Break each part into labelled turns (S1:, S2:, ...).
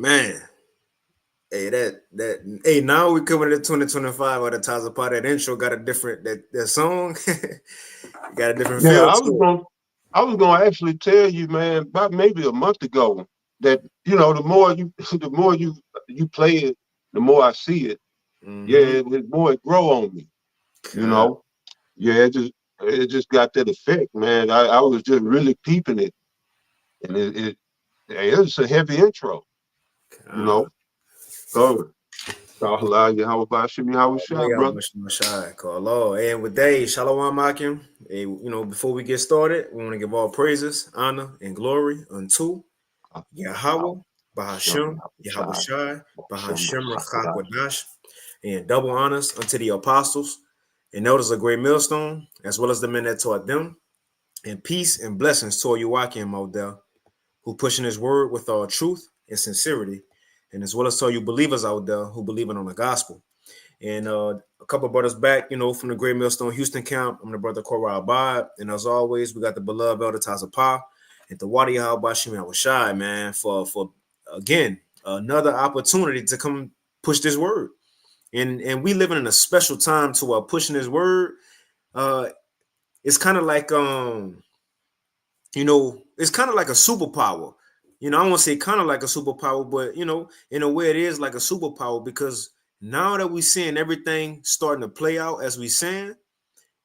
S1: Man, hey, hey, now we coming to 2025 at the Taza Pod. That intro got a different that song got a different
S2: Yeah,
S1: feel
S2: I
S1: to
S2: was
S1: it.
S2: going I was gonna actually tell you, man, about maybe a month ago that the more you the more you play it, the more I see it. Yeah,
S1: Mm-hmm.
S2: the more it grow on me. You know, yeah, it just got that effect, man. I was just really peeping it, and it's a heavy intro. You
S1: God.
S2: know, so Allah, Yahweh Shimmy, Yahweh Shah,
S1: Yeah,
S2: brother.
S1: much shy. Call Lord. And with that, Shalom Akim. Hey, before we get started, we want to give all praises, honor, and glory unto Yahweh,
S2: Shem
S1: Bahashem,
S2: Yahweh
S1: Yahweh
S2: Shai,
S1: Shai,
S2: Shem
S1: Bahashem
S2: Hakodah.
S1: Rachakwadash, and double honors unto the apostles and elders of Great Millstone, as well as the men that taught them, and peace and blessings to Joachim Model, who pushing his word with all truth and sincerity, and as well as to you believers out there who believe in on the gospel. And a couple of brothers back, from the Great Millstone Houston camp. I'm the brother Korah Abad. And as always, we got the beloved Elder Tazapah and the Wadi Bashim Awashai, man, for again, another opportunity to come push this word. And we living in a special time to pushing this word. Uh, it's kind of like it's kind of like a superpower. I don't want to say kind of like a superpower, but in a way it is like a superpower because now that we're seeing everything starting to play out as we saying,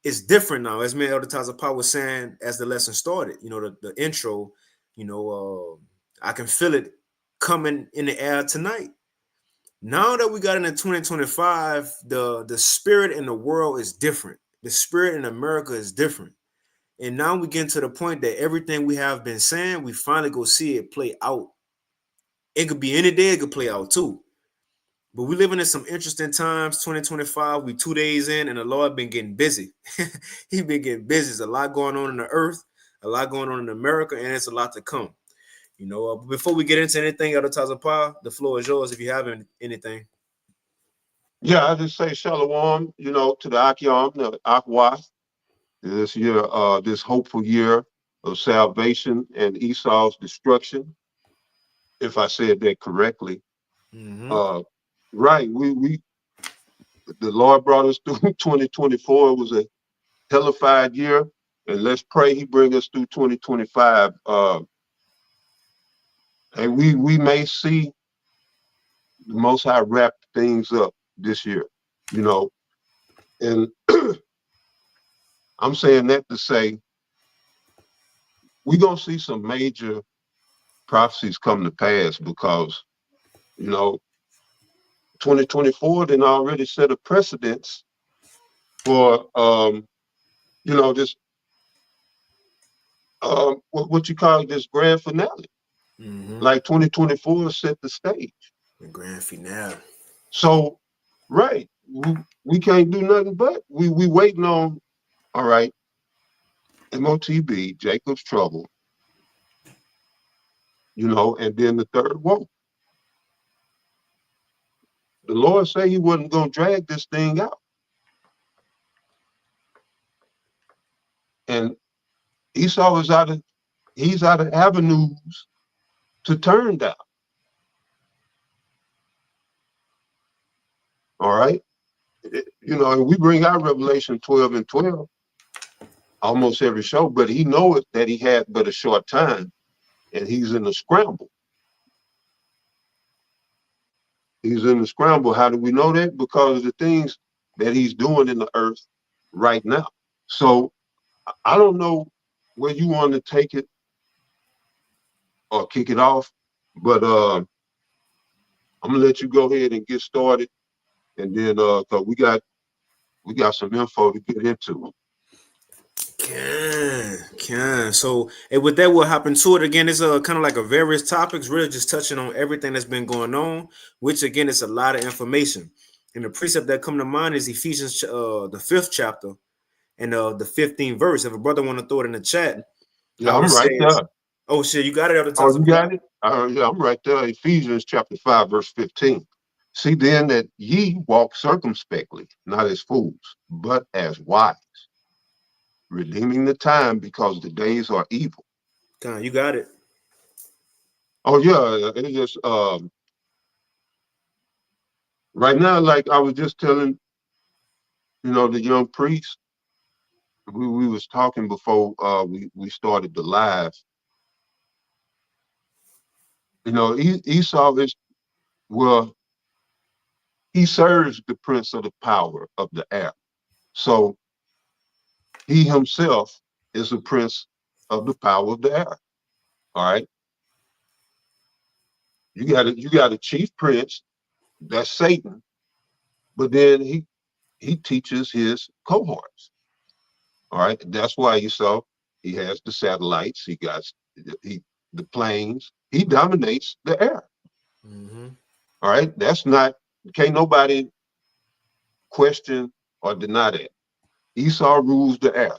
S1: it's different now. As me Elder Taza was saying as the lesson started, the intro, I can feel it coming in the air tonight. Now that we got into 2025, the spirit in the world is different. The spirit in America is different. And now we get to the point that everything we have been saying, we finally go see it play out. It could be any day, it could play out too. But we living in some interesting times. 2025, we 2 days in, and the Lord been getting busy. He been getting busy. There's a lot going on in the earth, a lot going on in America, and it's a lot to come. Before we get into anything, Elder Tazapah, the floor is yours if you have anything.
S2: Yeah, I just say shalom, to the Akyam, the Akwa, this year, this hopeful year of salvation and Esau's destruction, if I said that correctly.
S1: Mm-hmm.
S2: Uh, right, the Lord brought us through 2024. It was a hellified year, and let's pray He bring us through 2025. And we may see the Most High wrap things up this year, you know. And I'm saying that to say we're gonna see some major prophecies come to pass because you know 2024 then already set a precedence for this what you call this grand finale.
S1: Mm-hmm.
S2: Like 2024 set the stage.
S1: The grand finale.
S2: So right, we can't do nothing but we waiting on all right, MOTB, Jacob's trouble, and then the third woe. The Lord said he wasn't gonna drag this thing out. And Esau is he's out of avenues to turn down. All right. And we bring out Revelation 12 and 12 almost every show, but he knows that he had but a short time and he's in a scramble. He's in the scramble. How do we know that? Because of the things that he's doing in the earth right now. So I don't know where you want to take it or kick it off, but I'm gonna let you go ahead and get started, and then cause we got some info to get into.
S1: Can. So, and with that, we'll hop into it again. It's kind of like a various topics, really just touching on everything that's been going on, which again is a lot of information. And the precept that come to mind is Ephesians, the 5th chapter and the 15th verse. If a brother want to throw it in the chat,
S2: Yeah,
S1: how it
S2: I'm right
S1: says,
S2: there.
S1: "Oh shit, you got it at the
S2: Oh,
S1: top of
S2: you
S1: the
S2: got it? Yeah, I'm right there. Ephesians chapter 5, verse 15. See then that ye walk circumspectly, not as fools, but as wise, redeeming the time because the days are evil.
S1: You got it.
S2: Oh yeah, it's just Right now, like I was just telling, the young priest, we was talking before we started the live. Esau is, well, he serves the prince of the power of the air. So he himself is a prince of the power of the air. All right. You got a chief prince, that's Satan, but then he teaches his cohorts. All right. That's why he has the satellites, he the planes, he dominates the air.
S1: Mm-hmm.
S2: All right. Can't nobody question or deny that. Esau rules the air.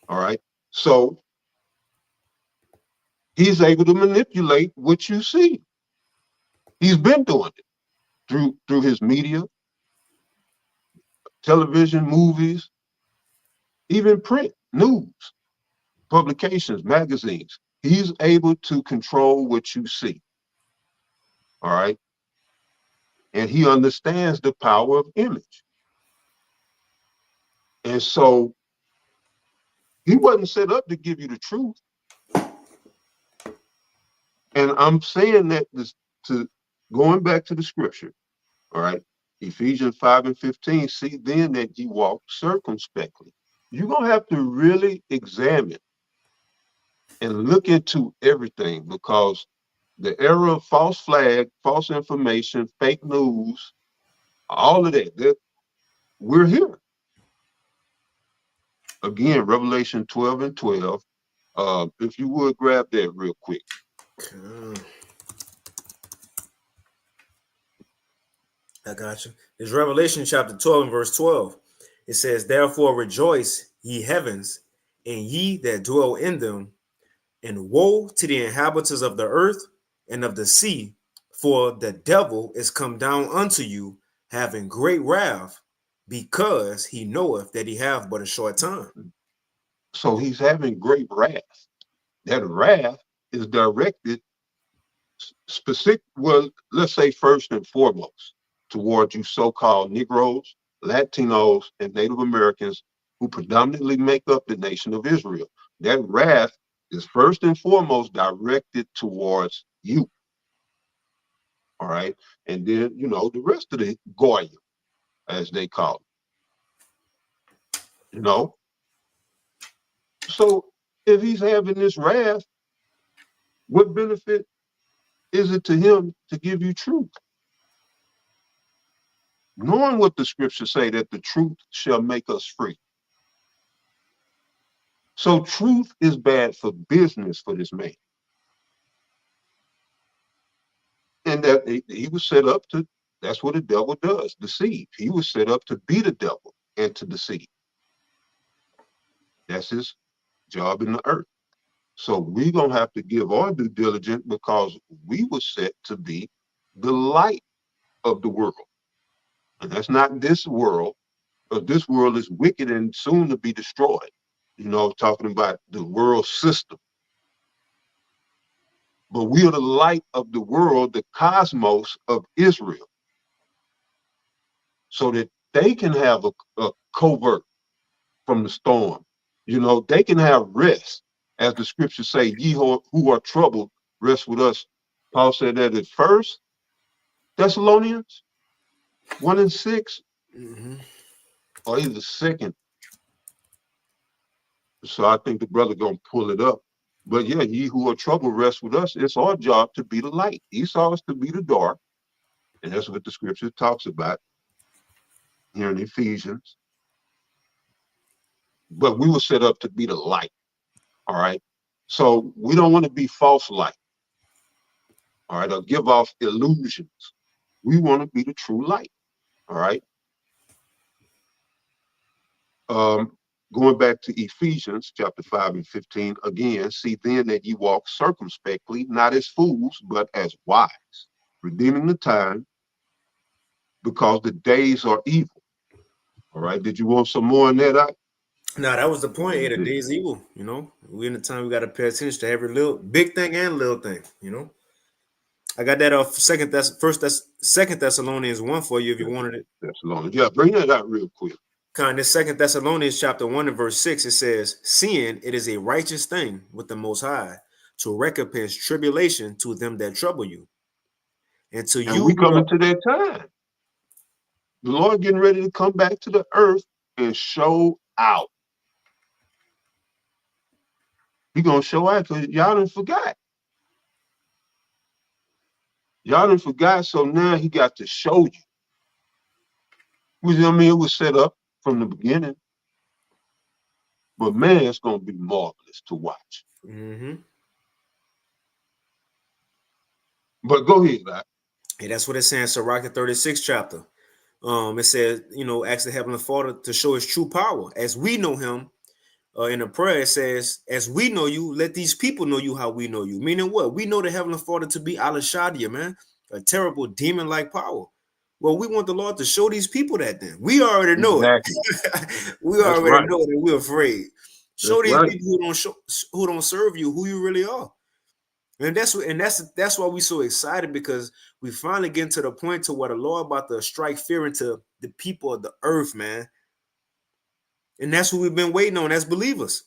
S2: All right. So he's able to manipulate what you see. He's been doing it through his media, television, movies, even print, news, publications, magazines. He's able to control what you see. All right. And he understands the power of image. And so he wasn't set up to give you the truth. And I'm saying that to going back to the scripture. All right. Ephesians 5:15, see then that ye walk circumspectly. You're going to have to really examine and look into everything, because the era of false flag, false information, fake news, all of that we're here. Again, Revelation 12:12. If you would grab that real quick.
S1: Okay. I got you. It's Revelation chapter 12 and verse 12. It says, therefore rejoice, ye heavens, and ye that dwell in them, and woe to the inhabitants of the earth and of the sea, for the devil is come down unto you, having great wrath, because he knoweth that he hath but a short time.
S2: So he's having great wrath. That wrath is directed specific, well, let's say first and foremost, towards you so-called Negroes, Latinos, and Native Americans who predominantly make up the nation of Israel. That wrath is first and foremost directed towards you. All right. And then, the rest of the Goyim, as they call it. So if he's having this wrath, what benefit is it to him to give you truth? Knowing what the scriptures say, that the truth shall make us free. So truth is bad for business for this man. And that he was set up to, that's what the devil does, deceive. He was set up to be the devil and to deceive. That's his job in the earth. So we're going to have to give our due diligence, because we were set to be the light of the world. And that's not this world, because this world is wicked and soon to be destroyed. Talking about the world system. But we are the light of the world, the cosmos of Israel, so that they can have a covert from the storm. They can have rest, as the scriptures say, ye who are troubled, rest with us. Paul said that at 1 Thessalonians 1:6, or either 2. So I think the brother gonna pull it up. But yeah, ye who are troubled, rest with us. It's our job to be the light. Esau is to be the dark. And that's what the scripture talks about here in Ephesians. But we were set up to be the light. All right. So we don't want to be false light. All right. Or give off illusions. We want to be the true light. All right. Going back to Ephesians chapter 5:15, again, see then that ye walk circumspectly, not as fools, but as wise, redeeming the time, because the days are evil. All right. Did you want some more on that?
S1: No, that was the point. The day's evil. We in the time we got to pay attention to every little big thing and little thing. I got that Second Thessalonians 1 for you if you wanted it.
S2: That's long. Yeah, bring that out real quick.
S1: Kind of Second Thessalonians chapter 1 and verse 6, it says, seeing it is a righteous thing with the Most High to recompense tribulation to them that trouble you, and to
S2: And
S1: you
S2: we
S1: who are
S2: coming to that time. The Lord getting ready to come back to the earth and show out. He gonna show out because y'all done forgot. Y'all done forgot, so now he got to show you. Which, I mean, it was set up from the beginning. But man, it's gonna be marvelous to watch.
S1: Mm-hmm.
S2: But go ahead, right?
S1: Yeah, that's what it's saying. Sirach the 36th chapter. It says, ask the Heavenly Father to show his true power as we know him. In the prayer, it says, as we know you, let these people know you how we know you. Meaning what? We know the Heavenly Father to be Al-Shadia, man, a terrible demon-like power. Well, we want the Lord to show these people that then. We already know
S2: Exactly.
S1: it. We
S2: That's
S1: already
S2: right.
S1: know that we're afraid.
S2: That's
S1: Show these
S2: right.
S1: people who don't serve you who you really are. And that's why we're so excited, because we finally getting to the point to where the Lord about to strike fear into the people of the earth, man. And that's what we've been waiting on as believers.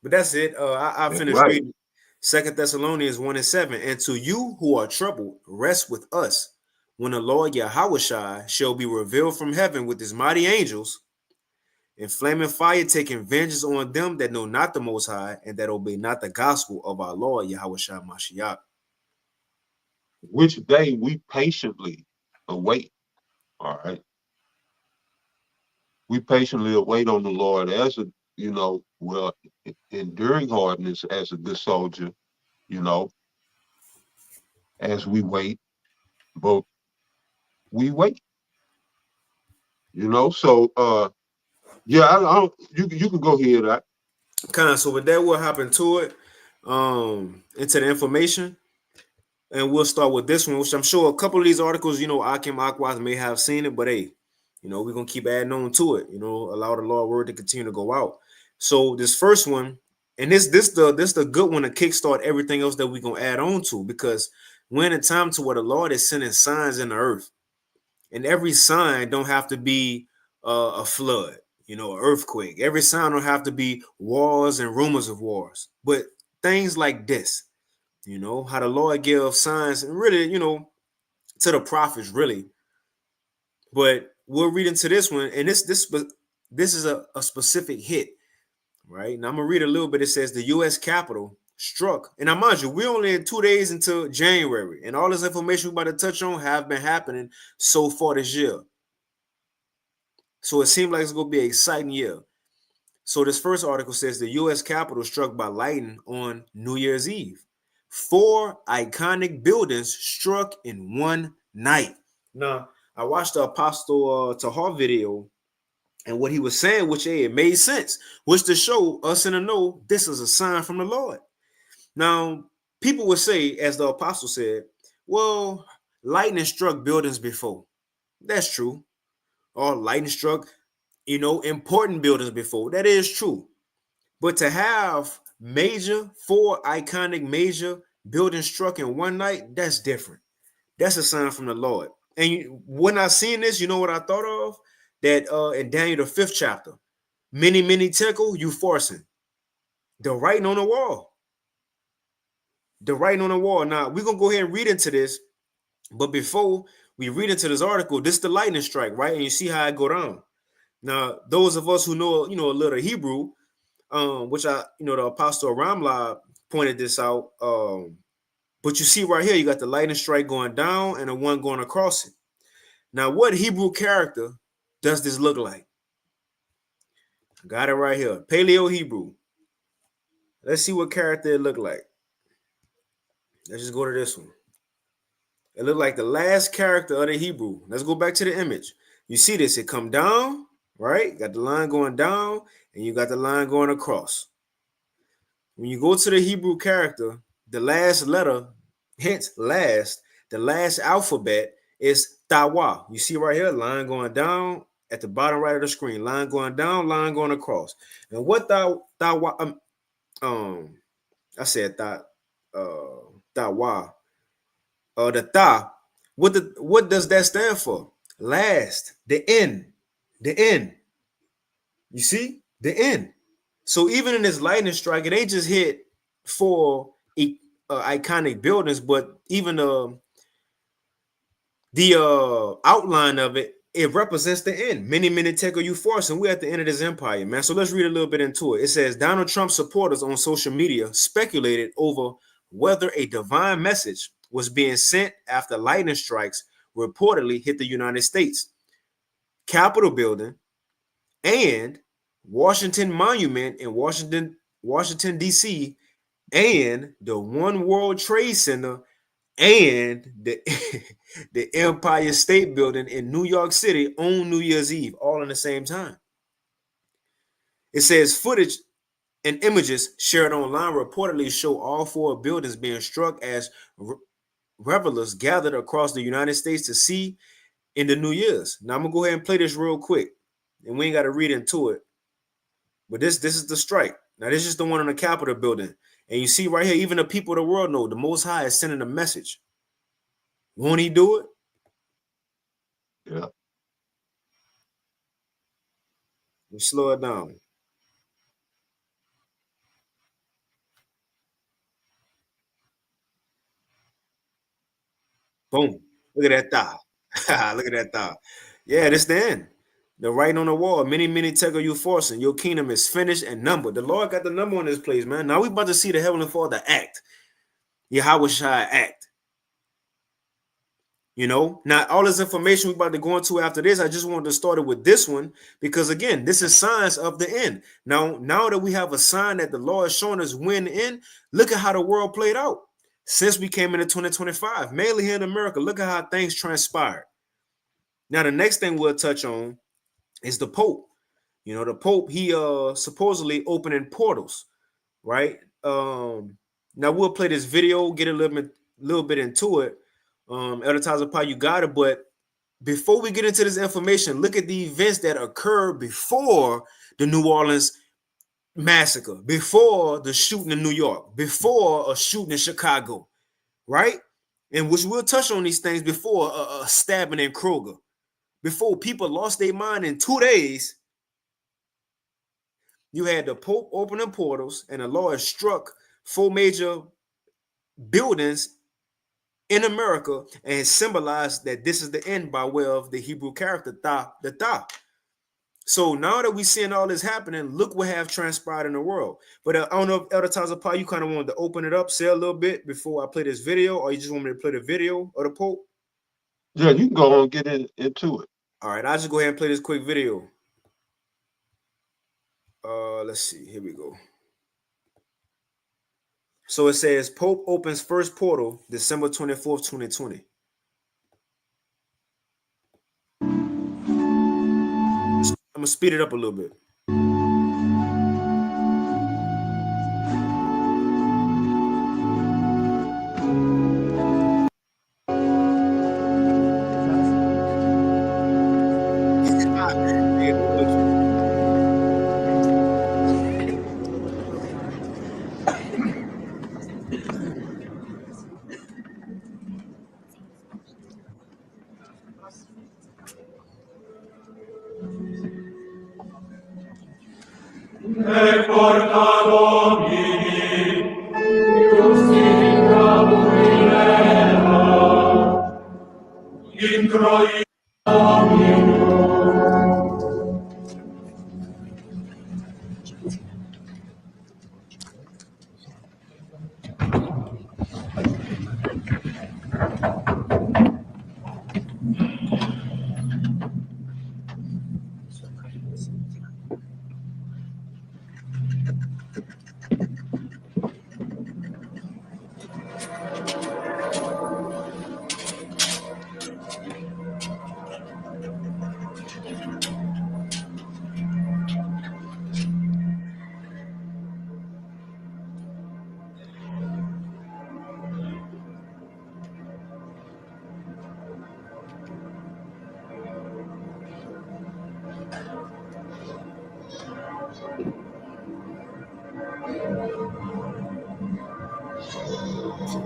S1: But that's it. I
S2: That's
S1: finished
S2: right.
S1: reading 2 Thessalonians 1 and 7. And to you who are troubled, rest with us when the Lord Yahushua shall be revealed from heaven with his mighty angels in flaming fire, taking vengeance on them that know not the Most High and that obey not the gospel of our Lord Yahushua Mashiach.
S2: Which day we patiently await. All right. We patiently await on the Lord as enduring hardness as a good soldier, you know, as we wait, but we wait, So yeah, I don't you can go ahead.
S1: So with that, we'll hop into it, into the information. And we'll start with this one, which I'm sure a couple of these articles, Akim Akwaz may have seen it, but hey, we're gonna keep adding on to it. Allow the Lord word to continue to go out. So this first one, and this the good one to kickstart everything else that we're gonna add on to, because we're in a time to where the Lord is sending signs in the earth, and every sign don't have to be a flood, an earthquake. Every sign don't have to be wars and rumors of wars, but things like this. How the Lord gives signs, and really, to the prophets, really. But we'll read into this one, and this is a specific hit, right? Now I'm gonna read a little bit. It says the U.S. Capitol struck, and now mind you, we're only 2 days into January, and all this information we're about to touch on have been happening so far this year. So it seems like it's gonna be an exciting year. So this first article says the U.S. Capitol struck by lightning on New Year's Eve. 4 iconic buildings struck in one night. Now, I watched the Apostle Tahar video, and what he was saying, which it made sense, was to show us in the know this is a sign from the Lord. Now, people would say, as the Apostle said, well, lightning struck buildings before. That's true. Or lightning struck, important buildings before. That is true. But to have 4 iconic major buildings struck in one night, that's different. That's a sign from the Lord. And when I seen this, you know what I thought of? That in Daniel the 5th chapter, many tekel, you forcing. The writing on the wall. The writing on the wall. Now, we're going to go ahead and read into this. But before we read into this article, this is the lightning strike, right? And you see how it go down. Now, those of us who know, a little Hebrew, which the Apostle Ramla pointed this out. But you see right here, you got the lightning strike going down and the one going across it. Now, what Hebrew character does this look like? Got it right here. Paleo Hebrew. Let's see what character it look like. Let's just go to this one. It looked like the last character of the Hebrew. Let's go back to the image. You see this? It come down, right? Got the line going down, and you got the line going across. When you go to the Hebrew character, the last letter, hence last, the last alphabet is Tawa. You see right here, line going down at the bottom right of the screen, line going down, line going across. And what Tawa, I said Tawa. The ta. What does that stand for? Last, the end, the end. You see, the end. So even in this lightning strike, it ain't just hit for iconic buildings, but even the outline of it, it represents the end. Many, many Tekel you force, and we're at the end of this empire, man. So let's read a little bit into it. It says Donald Trump supporters on social media speculated over whether a divine message was being sent after lightning strikes reportedly hit the United States Capitol building and Washington Monument in Washington, D.C., and the One World Trade Center and the the Empire State Building in New York City on New Year's Eve, all in the same time. It says footage and images shared online reportedly show all four buildings being struck as revelers gathered across the United States to see in the New Year's. Now I'm gonna go ahead and play this real quick, and we ain't got to read into it. But this is the strike. Now this is the one on the Capitol building, and you see right here, even the people of the world know the Most High is sending a message. Won't He do it?
S2: Yeah.
S1: We'll slow it down. Boom. Look at that thigh. Look at that thigh. Yeah, this the end. The writing on the wall. Many, many Tekel you forcing. Your kingdom is finished and numbered. The Lord got the number on this place, man. Now we about to see the Heavenly Father act. Yahweh Shai act. You know, now all this information we about to go into after this, I just wanted to start it with this one because again, this is signs of the end. Now that we have a sign that the Lord is showing us when the end, look at how the world played out since we came into 2025, mainly here in America. Look at how things transpired. Now, the next thing we'll touch on is the Pope. You know, the Pope, he supposedly opening portals, right? Now we'll play this video, get a little bit into it. Elder Tazapah, you got it. But before we get into this information, look at the events that occurred before the New Orleans massacre, before the shooting in New York, before a shooting in Chicago, right? And which we'll touch on these things before a stabbing in Kroger, before people lost their mind in 2 days. You had the Pope opening portals, and the Lord struck 4 major buildings in America and symbolized that this is the end by way of the Hebrew character the Ta. So now that we're seeing all this happening, look what have transpired in the world. But I don't know if Elder Tazapah, you kind of wanted to open it up, say a little bit before I play this video, or you just want me to play the video of the Pope?
S2: Yeah, you can go on and get into it.
S1: All right, I'll just go ahead and play this quick video. Let's see. Here we go. So it says Pope opens first portal December 24th, 2020. I'm gonna speed it up a little bit.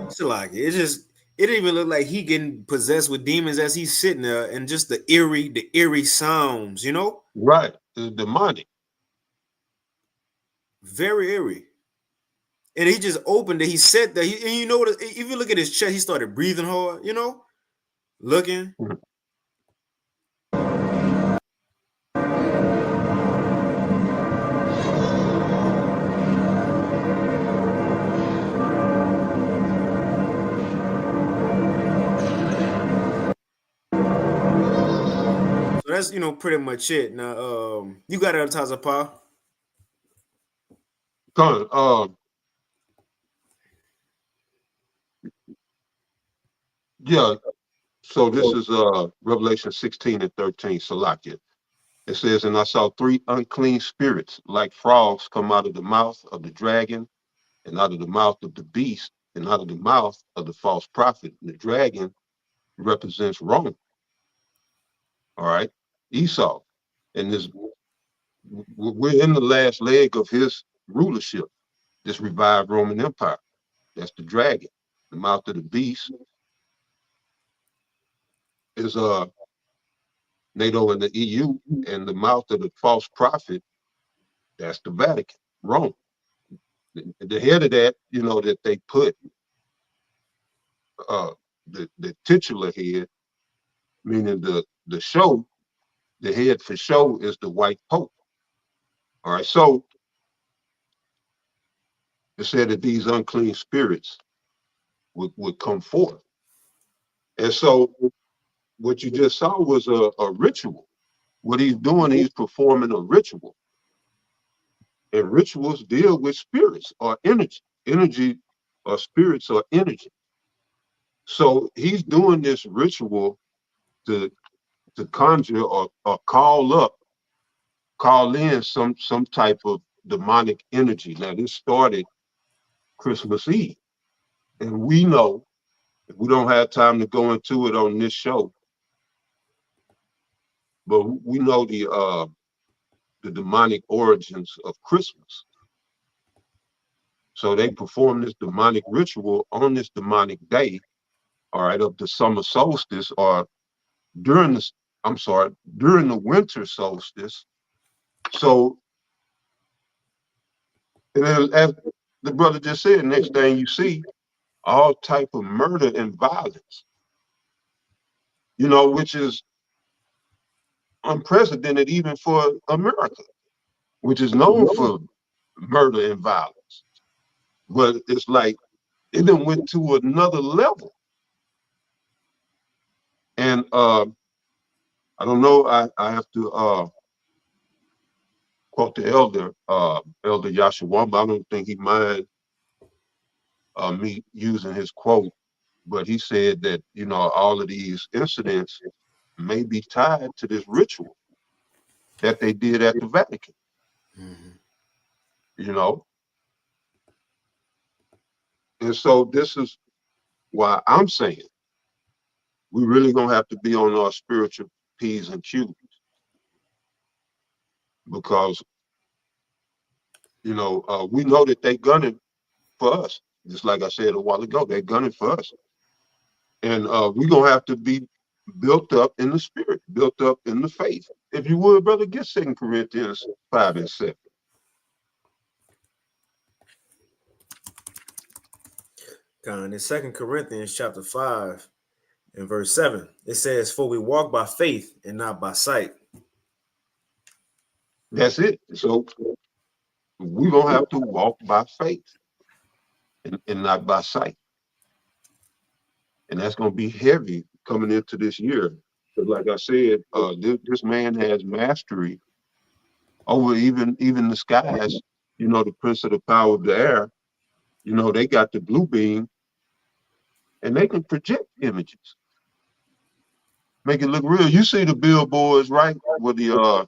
S1: It's like it's it didn't even look like he getting possessed with demons as he's sitting there, and just the eerie sounds, you know,
S2: Right. The demonic.
S1: very eerie. And he just opened it. He said that, and you know what? If you look at his chest, he started breathing hard. You know, looking.
S2: Mhm.
S1: So that's pretty much it. Now, you got it, Taza.
S2: Con, yeah. So this is Revelation 16 and 13, Salakia. It says, and I saw three unclean spirits like frogs come out of the mouth of the dragon, and out of the mouth of the beast, and out of the mouth of the false prophet. And the dragon represents Rome. All right, Esau. And this, we're in the last leg of his rulership, this revived Roman Empire. That's the dragon. The mouth of the beast is NATO and the EU, and the mouth of the false prophet, that's the Vatican, Rome. The head of that, that they put the titular head, meaning the show, the head for show is the white pope. All right, so it said that these unclean spirits would come forth. And so what you just saw was a ritual. What he's doing, he's performing a ritual. And rituals deal with spirits or energy. Energy or spirits or energy. So he's doing this ritual to conjure or call in some type of demonic energy. Now this started Christmas Eve. And we know, if we don't have time to go into it on this show, but we know the demonic origins of Christmas. So they perform this demonic ritual on this demonic day, all right, of the summer solstice, or during the, I'm sorry, during the winter solstice. So, and then as the brother just said, next thing you see, all type of murder and violence, which is unprecedented even for America, which is known for murder and violence. But it's like it then went to another level. And I don't know, I have to quote the Elder Yashua, but I don't think he mind me using his quote. But he said that, all of these incidents may be tied to this ritual that they did at the Vatican,
S1: Mm-hmm.
S2: you know. And so this is why I'm saying we really gonna have to be on our spiritual P's and Q's, because we know that they gunning for us. Just like I said a while ago, they're gunning for us. And we're gonna have to be built up in the spirit, built up in the faith. If you would, brother, get 2 Corinthians 5 and 7.
S1: In 2 Corinthians chapter 5 and verse 7, it says, "For we walk by faith and not by sight."
S2: That's it. So we're gonna have to walk by faith and not by sight. And that's gonna be heavy coming into this year. Because like I said, this man has mastery over even the skies. The prince of the power of the air, they got the blue beam, and they can project images, make it look real. You see the billboards, right? Where the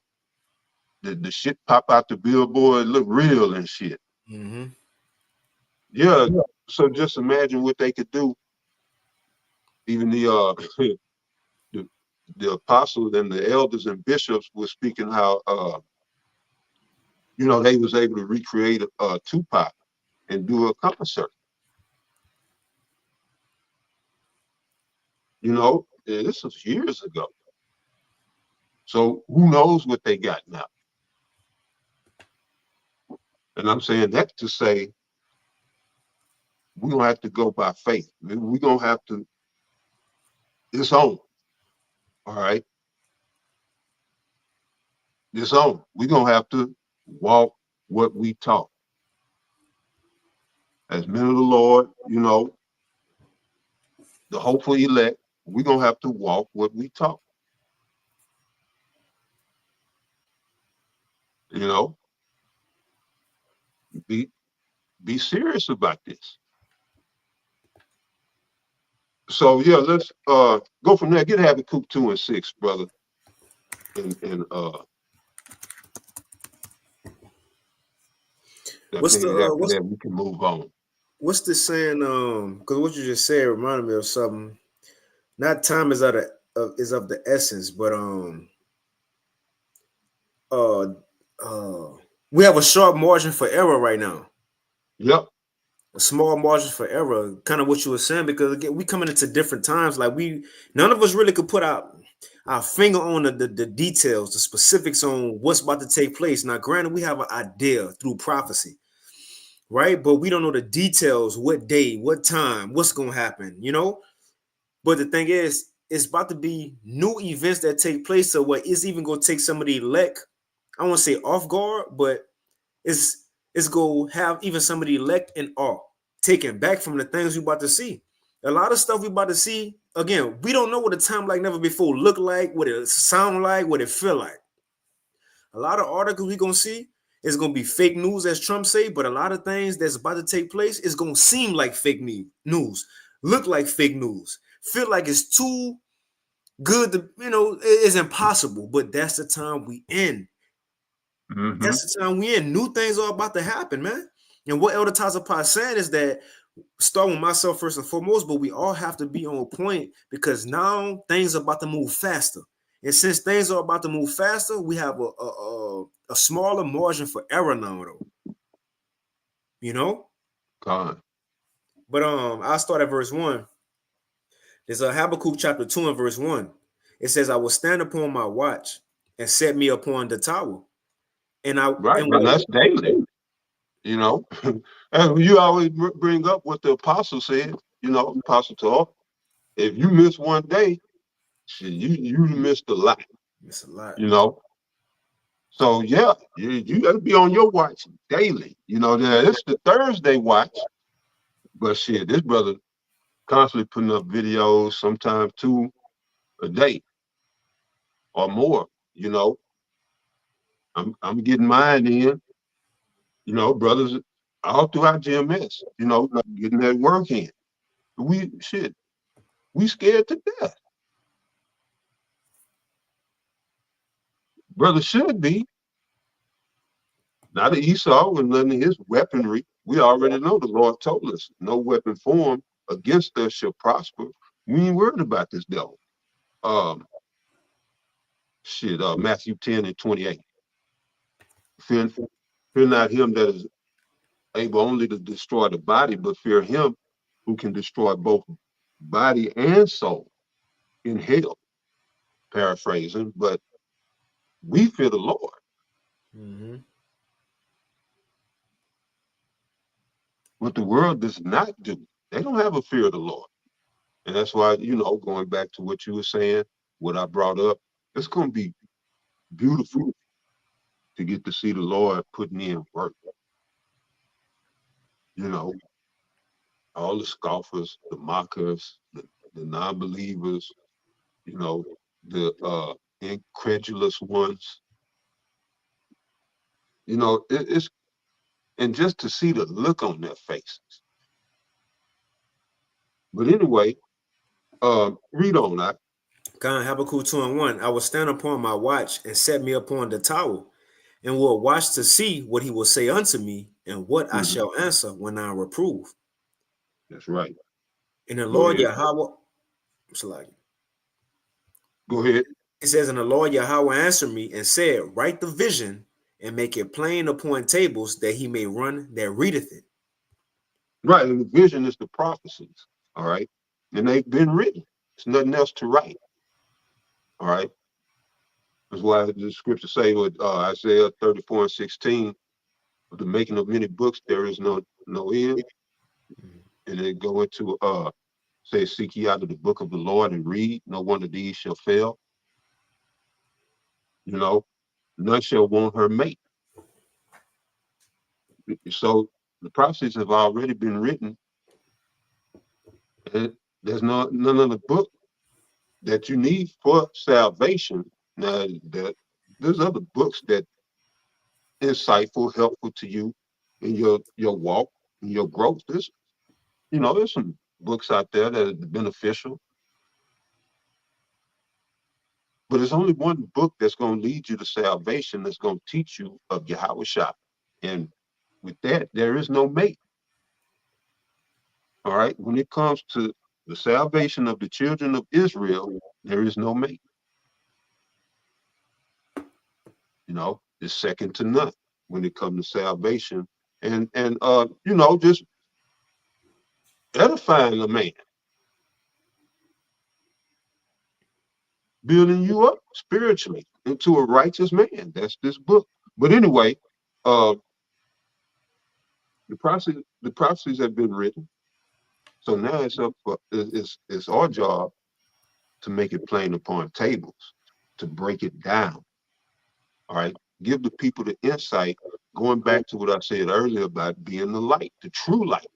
S2: shit pop out the billboard, look real and shit.
S1: Mm-hmm.
S2: Yeah. So just imagine what they could do. Even the, the apostles and the elders and bishops were speaking how they was able to recreate Tupac and do a concert. You know, this was years ago. So who knows what they got now? And I'm saying that to say we're gonna have to go by faith. We're gonna have to, it's on. All right. It's on. We're gonna have to walk what we taught. As men of the Lord, you know, the hopeful elect, we're gonna have to walk what we taught. You know, be be serious about this. So yeah, let's go from there. Get Habakkuk 2 and 6, brother. And
S1: What's the
S2: maybe after that we can move on.
S1: what's the saying? Because what you just said reminded me of something. Not time is of the essence, but uh we have a sharp margin for error right now.
S2: Yep.
S1: A small margin for error, kind of what you were saying, because again, we coming into different times. Like none of us really could put our finger on the details, the specifics on what's about to take place. Now, granted, we have an idea through prophecy, right? But we don't know the details, what day, what time, what's gonna happen, you know? But the thing is, it's about to be new events that take place. So what is even gonna take some of the elect, I won't say off guard, but it's gonna have even some of the elect in awe, taken back from the things we about to see. A lot of stuff we about to see, again, we don't know what a time like never before look like, what it sound like, what it feel like. A lot of articles we gonna see is gonna be fake news, as Trump say, but a lot of things that's about to take place is gonna seem like fake news, look like fake news, feel like it's too good to, it's impossible. But that's the time we in.
S2: Mm-hmm.
S1: That's the time we in. New things are about to happen, man. And what Elder Tazapah saying is that, start with myself first and foremost, but we all have to be on point because now things are about to move faster. And since things are about to move faster, we have a smaller margin for error now, though. You know?
S2: God.
S1: But I'll start at verse 1. There's a Habakkuk chapter 2 and verse 1. It says, I will stand upon my watch and set me upon the tower. And
S2: that's daily. You know, and you always bring up what the apostle said, you know, Apostle Talk. If you miss one day, you missed a lot.
S1: It's a lot.
S2: You know. So yeah, you gotta be on your watch daily. You know, it's the Thursday watch. But shit, this brother constantly putting up videos, sometimes 2 a day or more, you know. I'm getting mine in, you know, brothers all throughout GMS, you know, getting that work in. We scared to death. Brother should be. Now that Esau and none of his weaponry, we already know the Lord told us, no weapon formed against us shall prosper. We ain't worried about this devil. Matthew 10 and 28. Fear not him that is able only to destroy the body, but fear him who can destroy both body and soul in hell. Paraphrasing, but we fear the Lord.
S1: Mm-hmm.
S2: What the world does not do. They don't have a fear of the Lord. And that's why, you know, going back to what you were saying, what I brought up, it's going to be beautiful to get to see the Lord putting in work. You know, all the scoffers, the mockers, the non-believers, you know, the incredulous ones. You know, it's, and just to see the look on their faces. But anyway, read on that.
S1: God, Habakkuk 2 and 1. I will stand upon my watch and set me upon the tower, and will watch to see what he will say unto me, and what I shall answer when I reprove.
S2: That's right.
S1: And the Lord Yahweh,
S2: go ahead.
S1: It says, and the Lord Yahweh answered me and said, write the vision and make it plain upon tables, that he may run that readeth it.
S2: Right, and the vision is the prophecies, all right? And they've been written. There's nothing else to write. All right. That's why the scripture say with Isaiah 34:16, with the making of many books, there is no end. And then go into say, seek ye out of the book of the Lord and read, no one of these shall fail. You know, none shall want her mate. So the prophecies have already been written, and there's none of the book that you need for salvation. Now, there's other books that insightful, helpful to you in your walk, in your growth. There's some books out there that are beneficial, but there's only one book that's going to lead you to salvation, that's going to teach you of Yahweh Shah. And with that, there is no mate. All right. When it comes to the salvation of the children of Israel, there is no mate. It's second to none when it comes to salvation. And just edifying a man, building you up spiritually into a righteous man. That's this book. But anyway, the prophecies have been written. So now it's our job to make it plain upon tables, to break it down. All right. Give the people the insight, going back to what I said earlier about being the light, the true light.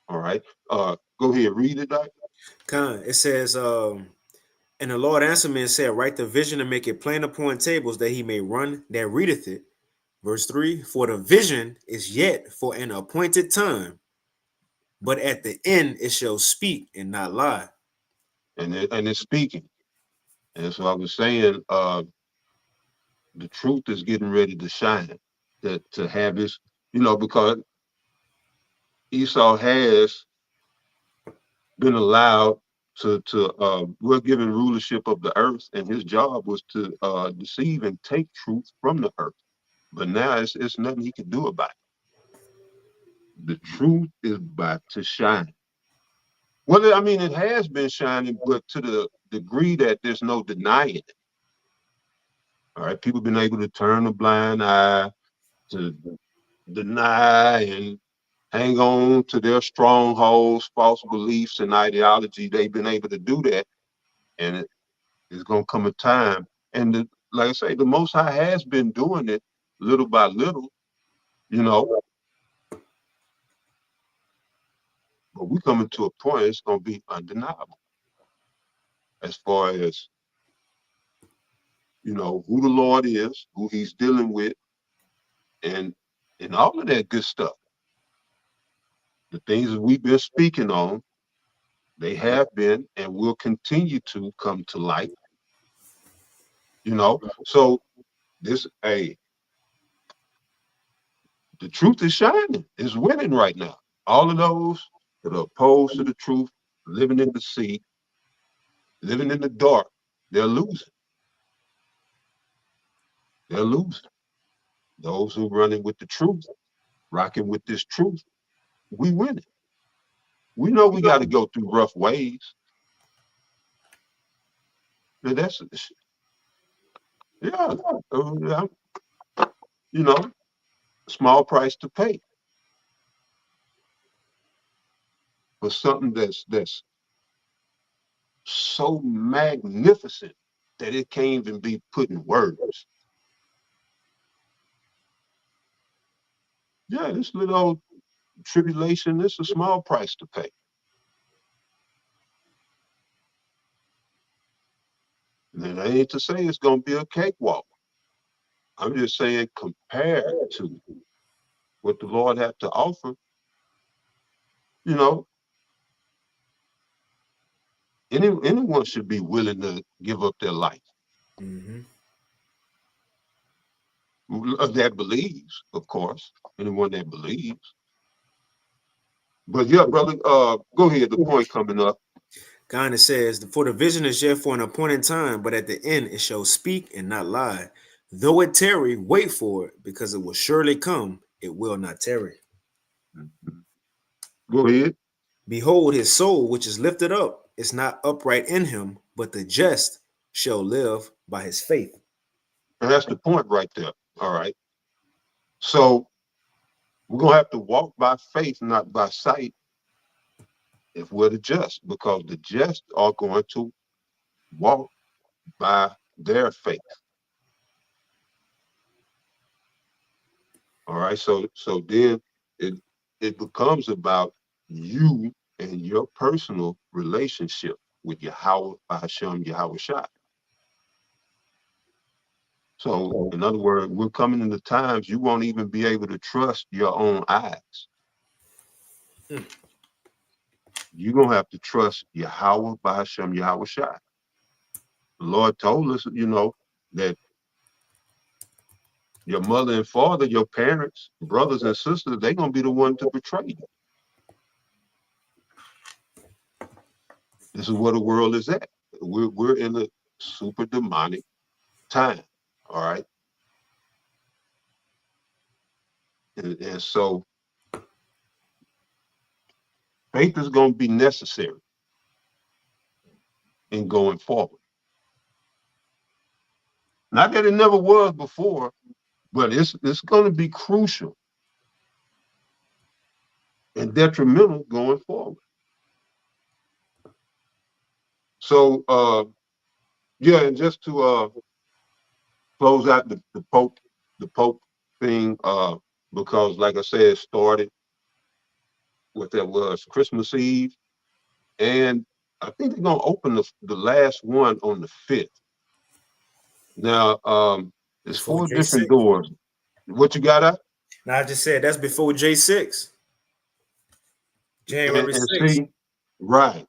S2: All right. Go ahead, read it, Doc.
S1: It says, and the Lord answered me and said, write the vision and make it plain upon tables, that he may run that readeth it. Verse 3, for the vision is yet for an appointed time, but at the end it shall speak and not lie.
S2: And it's speaking. And so I was saying, the truth is getting ready to shine, to have this, because Esau has been allowed we're given rulership of the earth, and his job was to deceive and take truth from the earth. But now it's nothing he can do about it. The truth is about to shine. Well, I mean, it has been shining, but to the degree that there's no denying it. All right, people have been able to turn a blind eye, to deny and hang on to their strongholds, false beliefs, and ideology. They've been able to do that, and it's going to come a time. And like I say, the Most High has been doing it little by little, but we're coming to a point it's going to be undeniable as far as, who the Lord is, who he's dealing with, and all of that good stuff. The things that we've been speaking on, they have been and will continue to come to light. So the truth is shining, it's winning right now. All of those that are opposed to the truth, living in the sea, living in the dark, they're losing. They're losing. Those who are running with the truth, rocking with this truth, we winning. We know we got to go through rough ways. And that's, yeah, small price to pay for something that's so magnificent that it can't even be put in words. Yeah, this little old tribulation, it's a small price to pay. And I ain't to say it's going to be a cakewalk. I'm just saying, compared to what the Lord had to offer, anyone should be willing to give up their life.
S1: Mm-hmm.
S2: That believes, of course, anyone that believes. But yeah, brother, go ahead. The point coming up.
S1: God says, for the vision is yet for an appointed time, but at the end it shall speak and not lie. Though it tarry, wait for it, because it will surely come. It will not tarry.
S2: Go ahead.
S1: Behold, his soul, which is lifted up, is not upright in him, but the just shall live by his faith.
S2: And that's the point right there. All right. So we're going to have to walk by faith, not by sight, if we're the just, because the just are going to walk by their faith. All right. So then it becomes about you and your personal relationship with Yahweh Hashem Yahweh Shai. So in other words, we're coming into times you won't even be able to trust your own eyes. You're gonna have to trust Yahweh Hashem Yahweh Shai. The Lord told us, that your mother and father, your parents, brothers and sisters, they're gonna be the one to betray you. This is where the world is at. We're in a super demonic time. All right. And so faith is going to be necessary in going forward. Not that it never was before, but it's going to be crucial and detrimental going forward. So, yeah, and just to close out the Pope thing, because like I said, it started what that was Christmas Eve, and I think they're gonna open the last one on the 5th. Now, there's
S1: Before
S2: 4
S1: J6.
S2: different doors. What you got out?
S1: Now I just said that's before J6. January
S2: And
S1: 6th.
S2: see, right.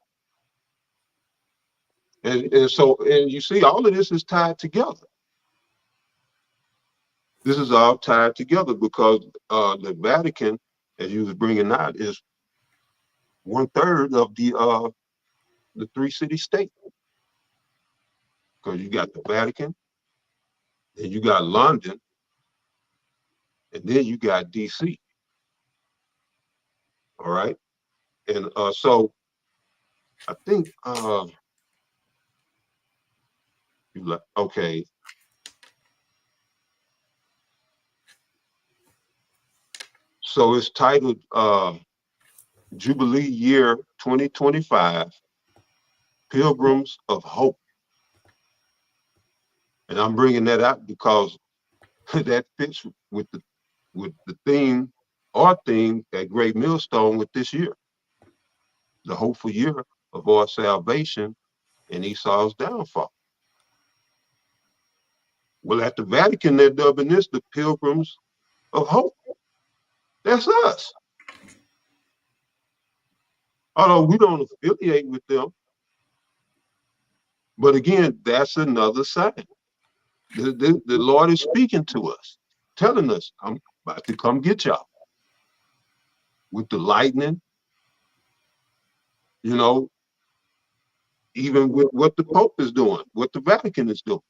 S2: And so, and you see, all of this is tied together. This is all tied together because the Vatican, as you was bringing out, is 1/3 of the 3-city state. Because you got the Vatican, and you got London, and then you got DC. All right, and so I think okay. So it's titled Jubilee Year 2025, Pilgrims of Hope. And I'm bringing that out because that fits with the theme, our theme at Great Millstone with this year. The hopeful year of our salvation and Esau's downfall. Well, at the Vatican, they're dubbing this the Pilgrims of Hope. That's us. Although we don't affiliate with them. But again, that's another sign. The Lord is speaking to us, telling us, I'm about to come get y'all. With the lightning, even with what the Pope is doing, what the Vatican is doing.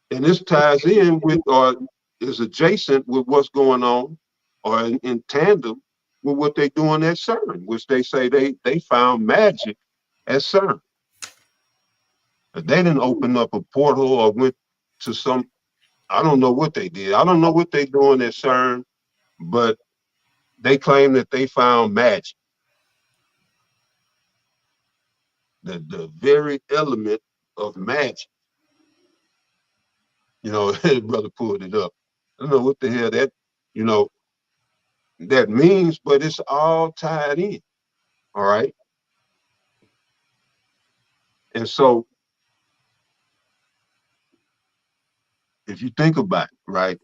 S2: And this ties in with, or is adjacent with what's going on, or in tandem with what they're doing at CERN, which they say they found magic at CERN. They didn't open up a portal or went to some, I don't know what they did. I don't know what they're doing at CERN, but they claim that they found magic. The very element of magic. Brother pulled it up. I don't know what the hell that, that means, but it's all tied in. All right. And so if you think about it, right?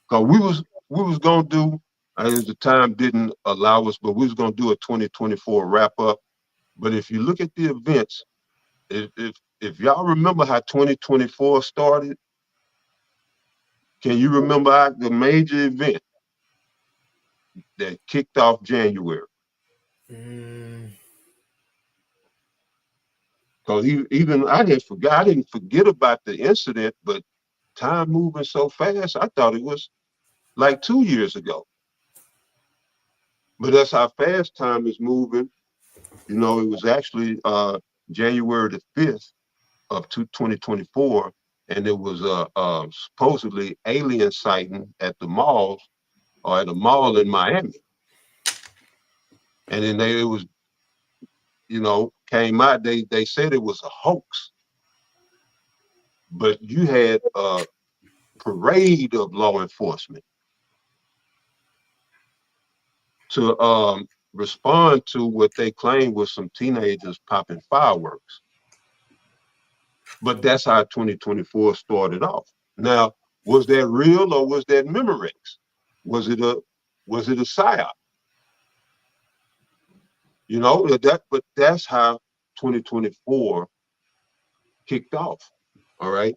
S2: Because we was gonna do, as the time didn't allow us, but we was gonna do a 2024 wrap up. But if you look at the events, if y'all remember how 2024 started, can you remember the major event that kicked off January? Because even I didn't forget about the incident, but time moving so fast, I thought it was like 2 years ago. But that's how fast time is moving. You know, it was actually January the 5th of 2024, and it was supposedly alien sighting at the malls or at a mall in Miami. And then it was, you know, came out, they said it was a hoax. But you had a parade of law enforcement to respond to what they claimed was some teenagers popping fireworks. But that's how 2024 started off. Now, was that real or was that Memorex? Was it a psyop? You know, but that's how 2024 kicked off. All right.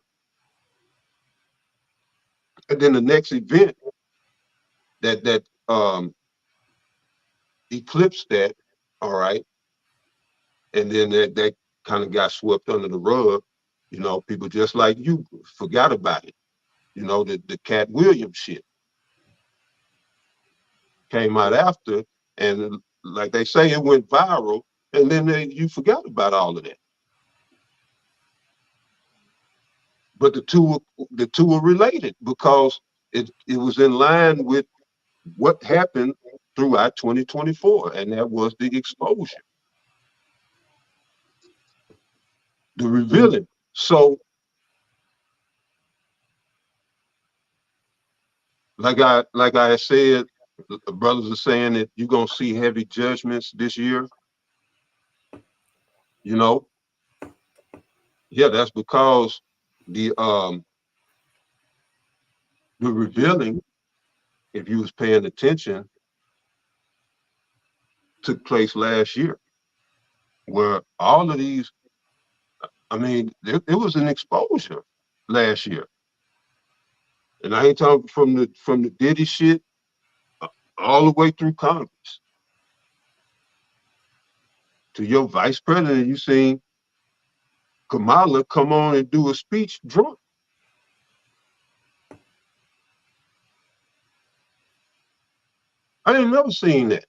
S2: And then the next event that eclipsed that, all right, and then that kind of got swept under the rug. You know, people just like you forgot about it. You know, the Cat Williams shit came out after, and like they say, it went viral, and then you forgot about all of that. But the two were related because it was in line with what happened throughout 2024, and that was the exposure, the revealing. So, like I said, the brothers are saying that you're gonna see heavy judgments this year. You know, yeah, that's because the revealing, if you was paying attention, took place last year, where all of these, I mean, it was an exposure last year, and I ain't talking from the Diddy shit all the way through Congress to your vice president. You seen Kamala come on and do a speech drunk. I ain't never seen that.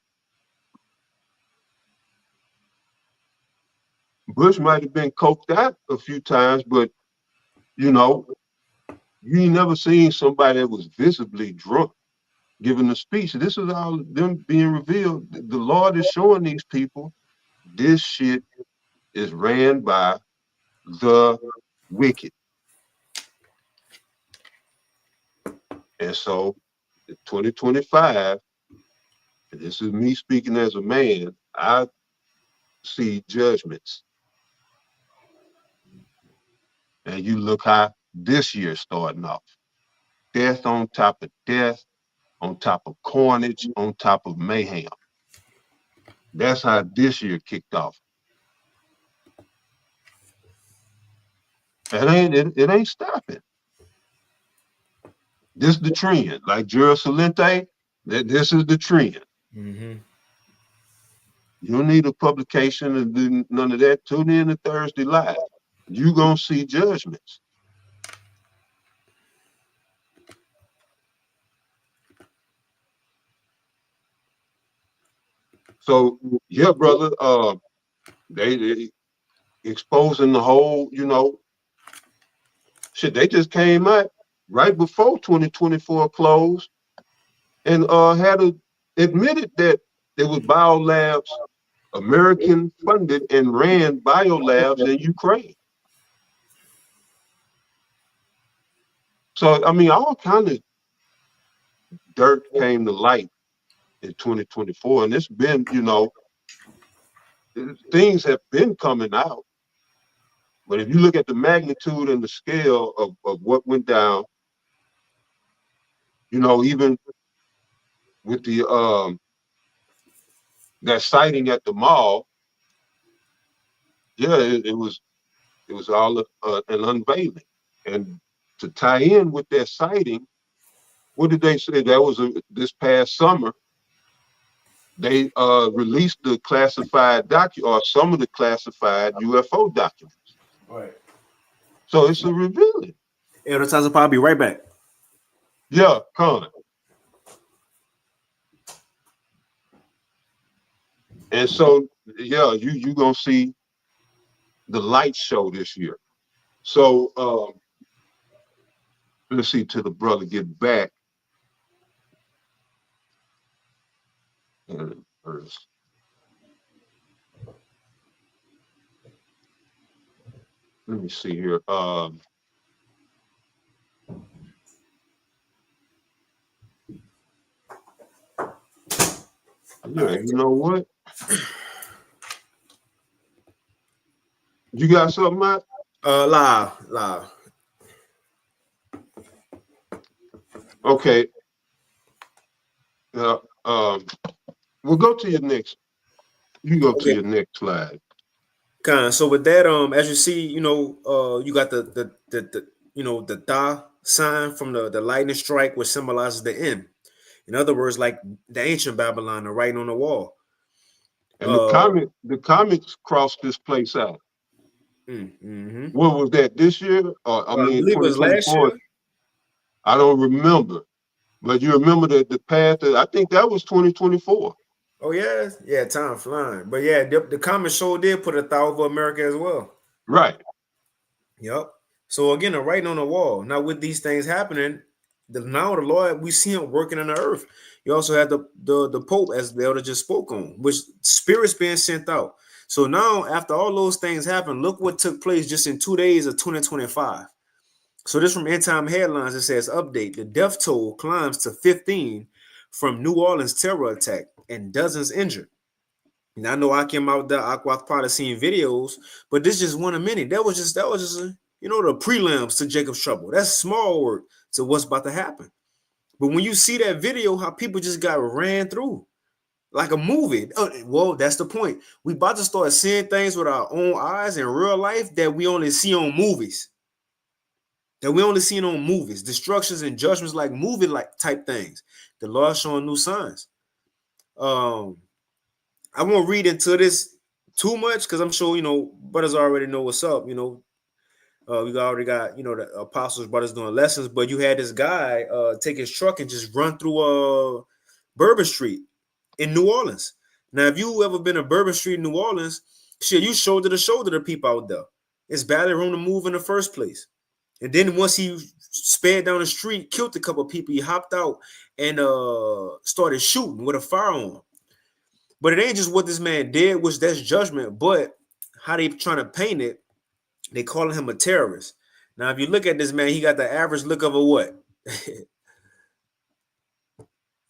S2: Bush might have been coked out a few times, but you know, you ain't never seen somebody that was visibly drunk giving a speech. This is all them being revealed. The Lord is showing these people this shit is ran by the wicked. And so, in 2025, and this is me speaking as a man, I see judgments. And you look how this year's starting off. Death on top of death, on top of carnage, on top of mayhem. That's how this year kicked off. It ain't stopping. This is the trend. Like Jura Salente, this is the trend.
S1: Mm-hmm.
S2: You don't need a publication and do none of that. Tune in to Thursday Live. You're going to see judgments. So, yeah, brother, they exposing the whole, you know, shit. They just came out right before 2024 closed and admitted that it was biolabs, American funded and ran biolabs in Ukraine. So, I mean, all kind of dirt came to light in 2024, and it's been, you know, things have been coming out. But if you look at the magnitude and the scale of what went down, you know, even with the that sighting at the mall, yeah, it was all an unveiling. And to tie in with that sighting, what did they say? That was this past summer. They released the classified or some of the classified UFO documents.
S1: Right.
S2: So it's a revealing.
S1: Elder Taza, I'll be right back.
S2: Yeah, Con. And so, yeah, you gonna see the light show this year. So let's see till the brother get back. And first, let me see here.
S1: All
S2: Yeah,
S1: right.
S2: you know what? You got something, Matt?
S1: Live.
S2: Okay. Uh, um, we'll go to your next. You go to
S1: Okay.
S2: your next slide.
S1: Kind of. So with that, as you see, you got the the Da sign from the lightning strike, which symbolizes the end. In other words, like the ancient Babylon, the writing on the wall.
S2: And
S1: Uh,
S2: the comics crossed this place out.
S1: mm-hmm.
S2: What was that this year? Or I
S1: I
S2: mean,
S1: believe it was last
S2: 2024.
S1: year.
S2: I don't remember, but you remember the path. I think that was 2024.
S1: Oh yeah, yeah, time flying. But yeah, the comic show did put a thought over America as well.
S2: Right.
S1: Yep. So again, the writing on the wall. Now with these things happening, now the Lord, we see him working in the earth. You also had the Pope, as the elder just spoke on, which spirits being sent out. So now, after all those things happened, look what took place just in 2 days of 2025. So this from End Time Headlines. It says, update, the death toll climbs to 15 from New Orleans terror attack and dozens injured. And I know I came out there, I've probably seen videos, but this just one of many. That was just the prelims to Jacob's trouble. That's small work to what's about to happen. But when you see that video, how people just got ran through like a movie. Well, that's the point. We about to start seeing things with our own eyes in real life that we only see on movies. That we only see on movies. Destructions and judgments like movie like type things. The Lord showing new signs. Um, I won't read into this too much because I'm sure brothers already know what's up. We already got the apostles brothers doing lessons, but you had this guy take his truck and just run through Bourbon Street in New Orleans. Now, if you ever been to Bourbon Street in New Orleans, shit, you shoulder to shoulder the people out there. It's barely room to move in the first place. And then once he sped down the street, killed a couple of people, he hopped out and started shooting with a firearm. But it ain't just what this man did, which that's judgment, but how they trying to paint it, they calling him a terrorist. Now, if you look at this man, he got the average look of a what?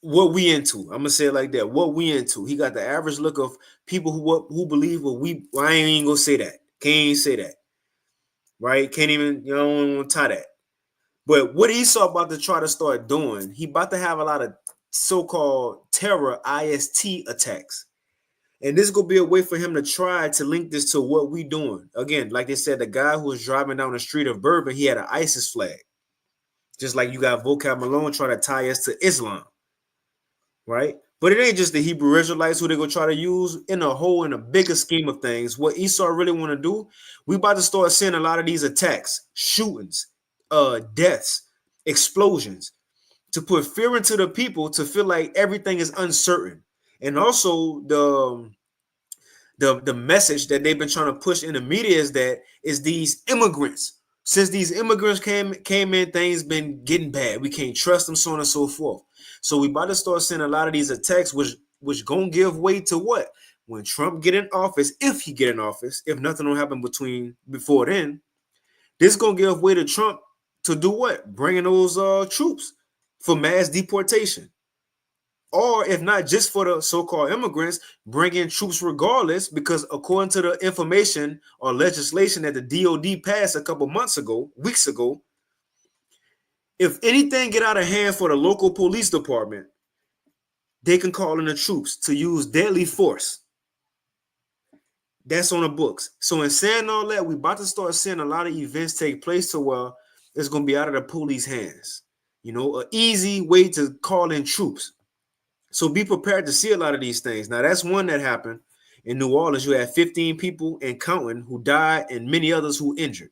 S1: What we into? I'm gonna say it like that. What we into? He got the average look of people who believe what we. Well, I ain't even gonna say that. Can't even say that. Right? Can't even. You don't want to tie that. But what Esau about to try to start doing, he about to have a lot of so-called terror IST attacks. And this is gonna be a way for him to try to link this to what we doing. Again, like they said, the guy who was driving down the street of Bourbon, he had an ISIS flag. Just like you got Vocab Malone trying to tie us to Islam, right? But it ain't just the Hebrew Israelites who they're gonna try to use in a bigger scheme of things. What Esau really want to do, we about to start seeing a lot of these attacks, shootings, deaths, explosions, to put fear into the people to feel like everything is uncertain. And also the message that they've been trying to push in the media is these immigrants. Since these immigrants came in, things been getting bad. We can't trust them, so on and so forth. So we about to start seeing a lot of these attacks, which gonna give way to what? When Trump get in office, if he get in office, if nothing will happen before then, this gonna give way to Trump to do what? Bringing those troops for mass deportation. Or if not just for the so-called immigrants, bring in troops regardless, because according to the information or legislation that the DOD passed a couple weeks ago, if anything get out of hand for the local police department, they can call in the troops to use deadly force. That's on the books. So in saying all that, we about to start seeing a lot of events take place to where it's going to be out of the police hands. An easy way to call in troops. So be prepared to see a lot of these things. Now, that's one that happened in New Orleans. You had 15 people and counting who died and many others who injured.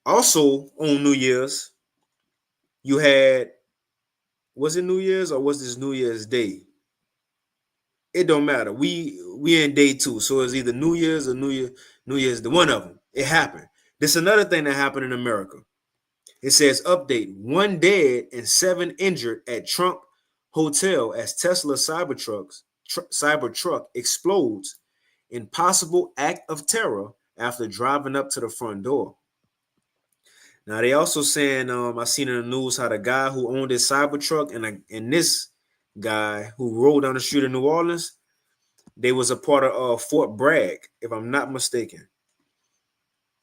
S1: Also on New Year's, you had, was it New Year's or was this New Year's Day? It don't matter. We in day 2, so it's either New Year's or New Year's. The one of them. It happened. This is another thing that happened in America. It says update: 1 dead and 7 injured at Trump Hotel as Tesla Cybertruck explodes in possible act of terror after driving up to the front door. Now they also saying, I seen in the news how the guy who owned this Cybertruck and this guy who rode down the street in New Orleans, they was a part of Fort Bragg, if I'm not mistaken.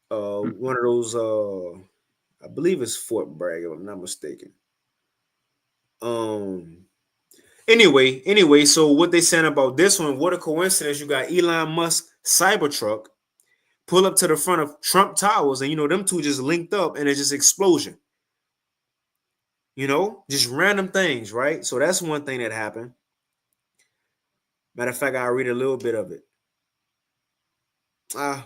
S1: One of those, I believe it's Fort Bragg, if I'm not mistaken. Anyway, so what they saying about this one? What a coincidence! You got Elon Musk Cybertruck pull up to the front of Trump Towers, and them two just linked up, and it's just explosion. Just random things, right? So that's one thing that happened. Matter of fact, I'll read a little bit of it.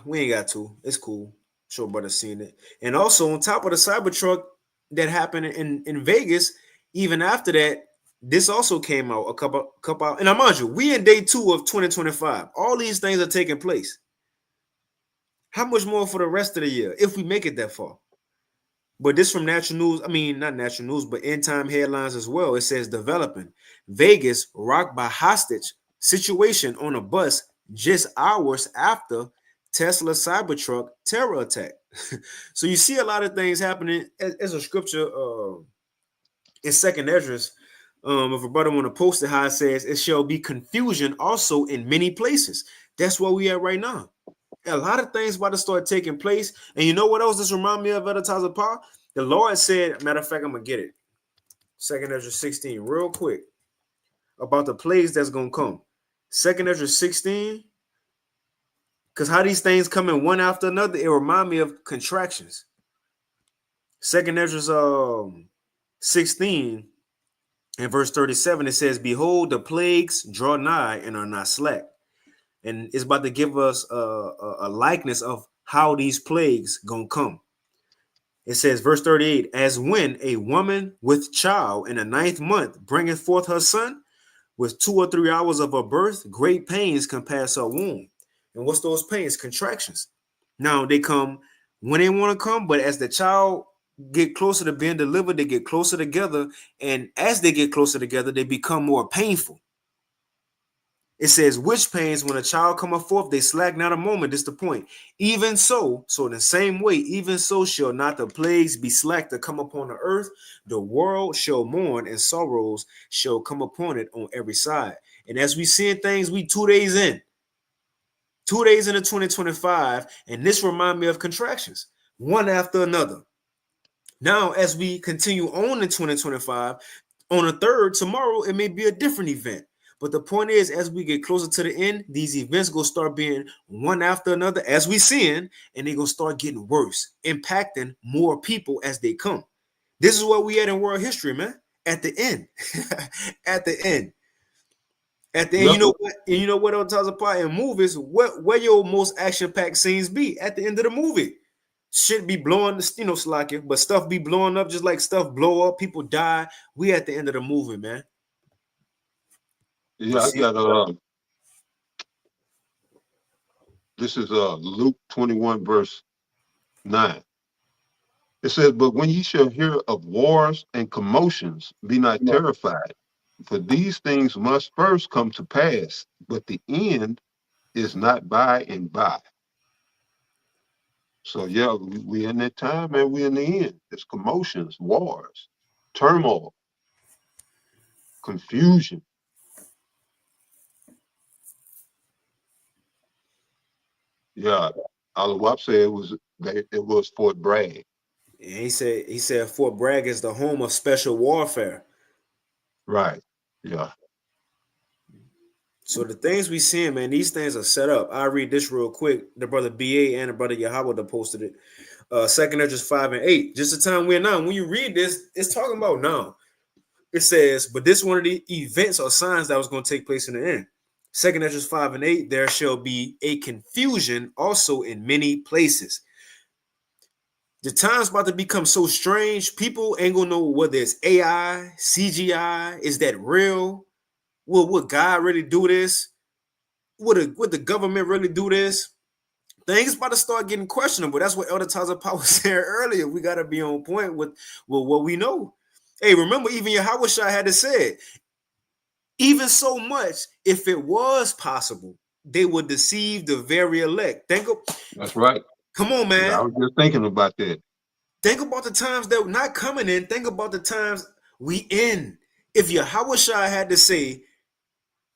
S1: We ain't got to. It's cool. Sure, brother, seen it. And also on top of the Cybertruck that happened in Vegas, even after that, this also came out a couple. And I mind you, we in day 2 of 2025. All these things are taking place. How much more for the rest of the year if we make it that far? But this from Natural News. I mean, not Natural News, but End Time Headlines as well. It says developing Vegas rocked by hostage situation on a bus just hours after Tesla Cybertruck terror attack. So you see a lot of things happening. As a scripture in Second Esdras, if a brother want to post it, how it says, it shall be confusion also in many places. That's where we at right now. A lot of things about to start taking place. And you know what else this remind me of, Advertiser Paul? The Lord said, matter of fact, I'm going to get it. 2nd Esdras 16, real quick, about the plagues that's going to come. 2nd Esdras 16, because how these things come in one after another, it remind me of contractions. 2nd Esdras 16 and verse 37, it says, behold, the plagues draw nigh and are not slack. And it's about to give us a likeness of how these plagues gonna come. It says, verse 38, as when a woman with child in the 9th month bringeth forth her son, with 2 or 3 hours of her birth, great pains compass her womb. And what's those pains? Contractions. Now they come when they want to come, but as the child get closer to being delivered, they get closer together. And as they get closer together, they become more painful. It says, which pains when a child cometh forth, they slack not a moment. This is the point. Even so in the same way, even so shall not the plagues be slack to come upon the earth. The world shall mourn and sorrows shall come upon it on every side. And as we seeing things, we 2 days in. 2 days into 2025, and this remind me of contractions, one after another. Now, as we continue on in 2025, on the 3rd, tomorrow, it may be a different event. But the point is, as we get closer to the end, these events going to start being one after another, as we seeing, and they're going to start getting worse, impacting more people as they come. This is where we at in world history, man. At the end. At the end. At the end,
S2: Yep.
S1: you know what? And you know what else apart in movies? Where your most action-packed scenes be at the end of the movie? Shit be blowing, slacking, but stuff be blowing up just like stuff blow up. People die. We at the end of the movie, man.
S2: Yeah, I got this is Luke 21 verse 9. It says, but when ye shall hear of wars and commotions, be not terrified, for these things must first come to pass, but the end is not by and by. So yeah, we in that time, and we in the end. It's commotions, wars, turmoil, confusion. Yeah, Al-Wap said it was Fort Bragg.
S1: And he said Fort Bragg is the home of special warfare.
S2: Right. Yeah.
S1: So the things we seeing, man, these things are set up. I'll read this real quick. The brother BA and the brother Yahweh posted it. 2nd Esdras 5 and 8. Just the time we're now. When you read this, it's talking about now. It says, but this one of the events or signs that was going to take place in the end. 2nd Esdras 5 and 8, there shall be a confusion also in many places. The time's about to become so strange. People ain't gonna know whether it's AI, CGI, is that real? Will God really do this? would the government really do this? Things about to start getting questionable. That's what Elder Taza Power was saying earlier. We got to be on point with what we know. Hey, remember, even Yahweh Shai had to say it. Even so much, if it was possible, they would deceive the very elect.
S2: That's right.
S1: Come on, man.
S2: I was just thinking about that.
S1: Think about the times that we're not coming in. Think about the times we in. If Yahweh Shai had to say,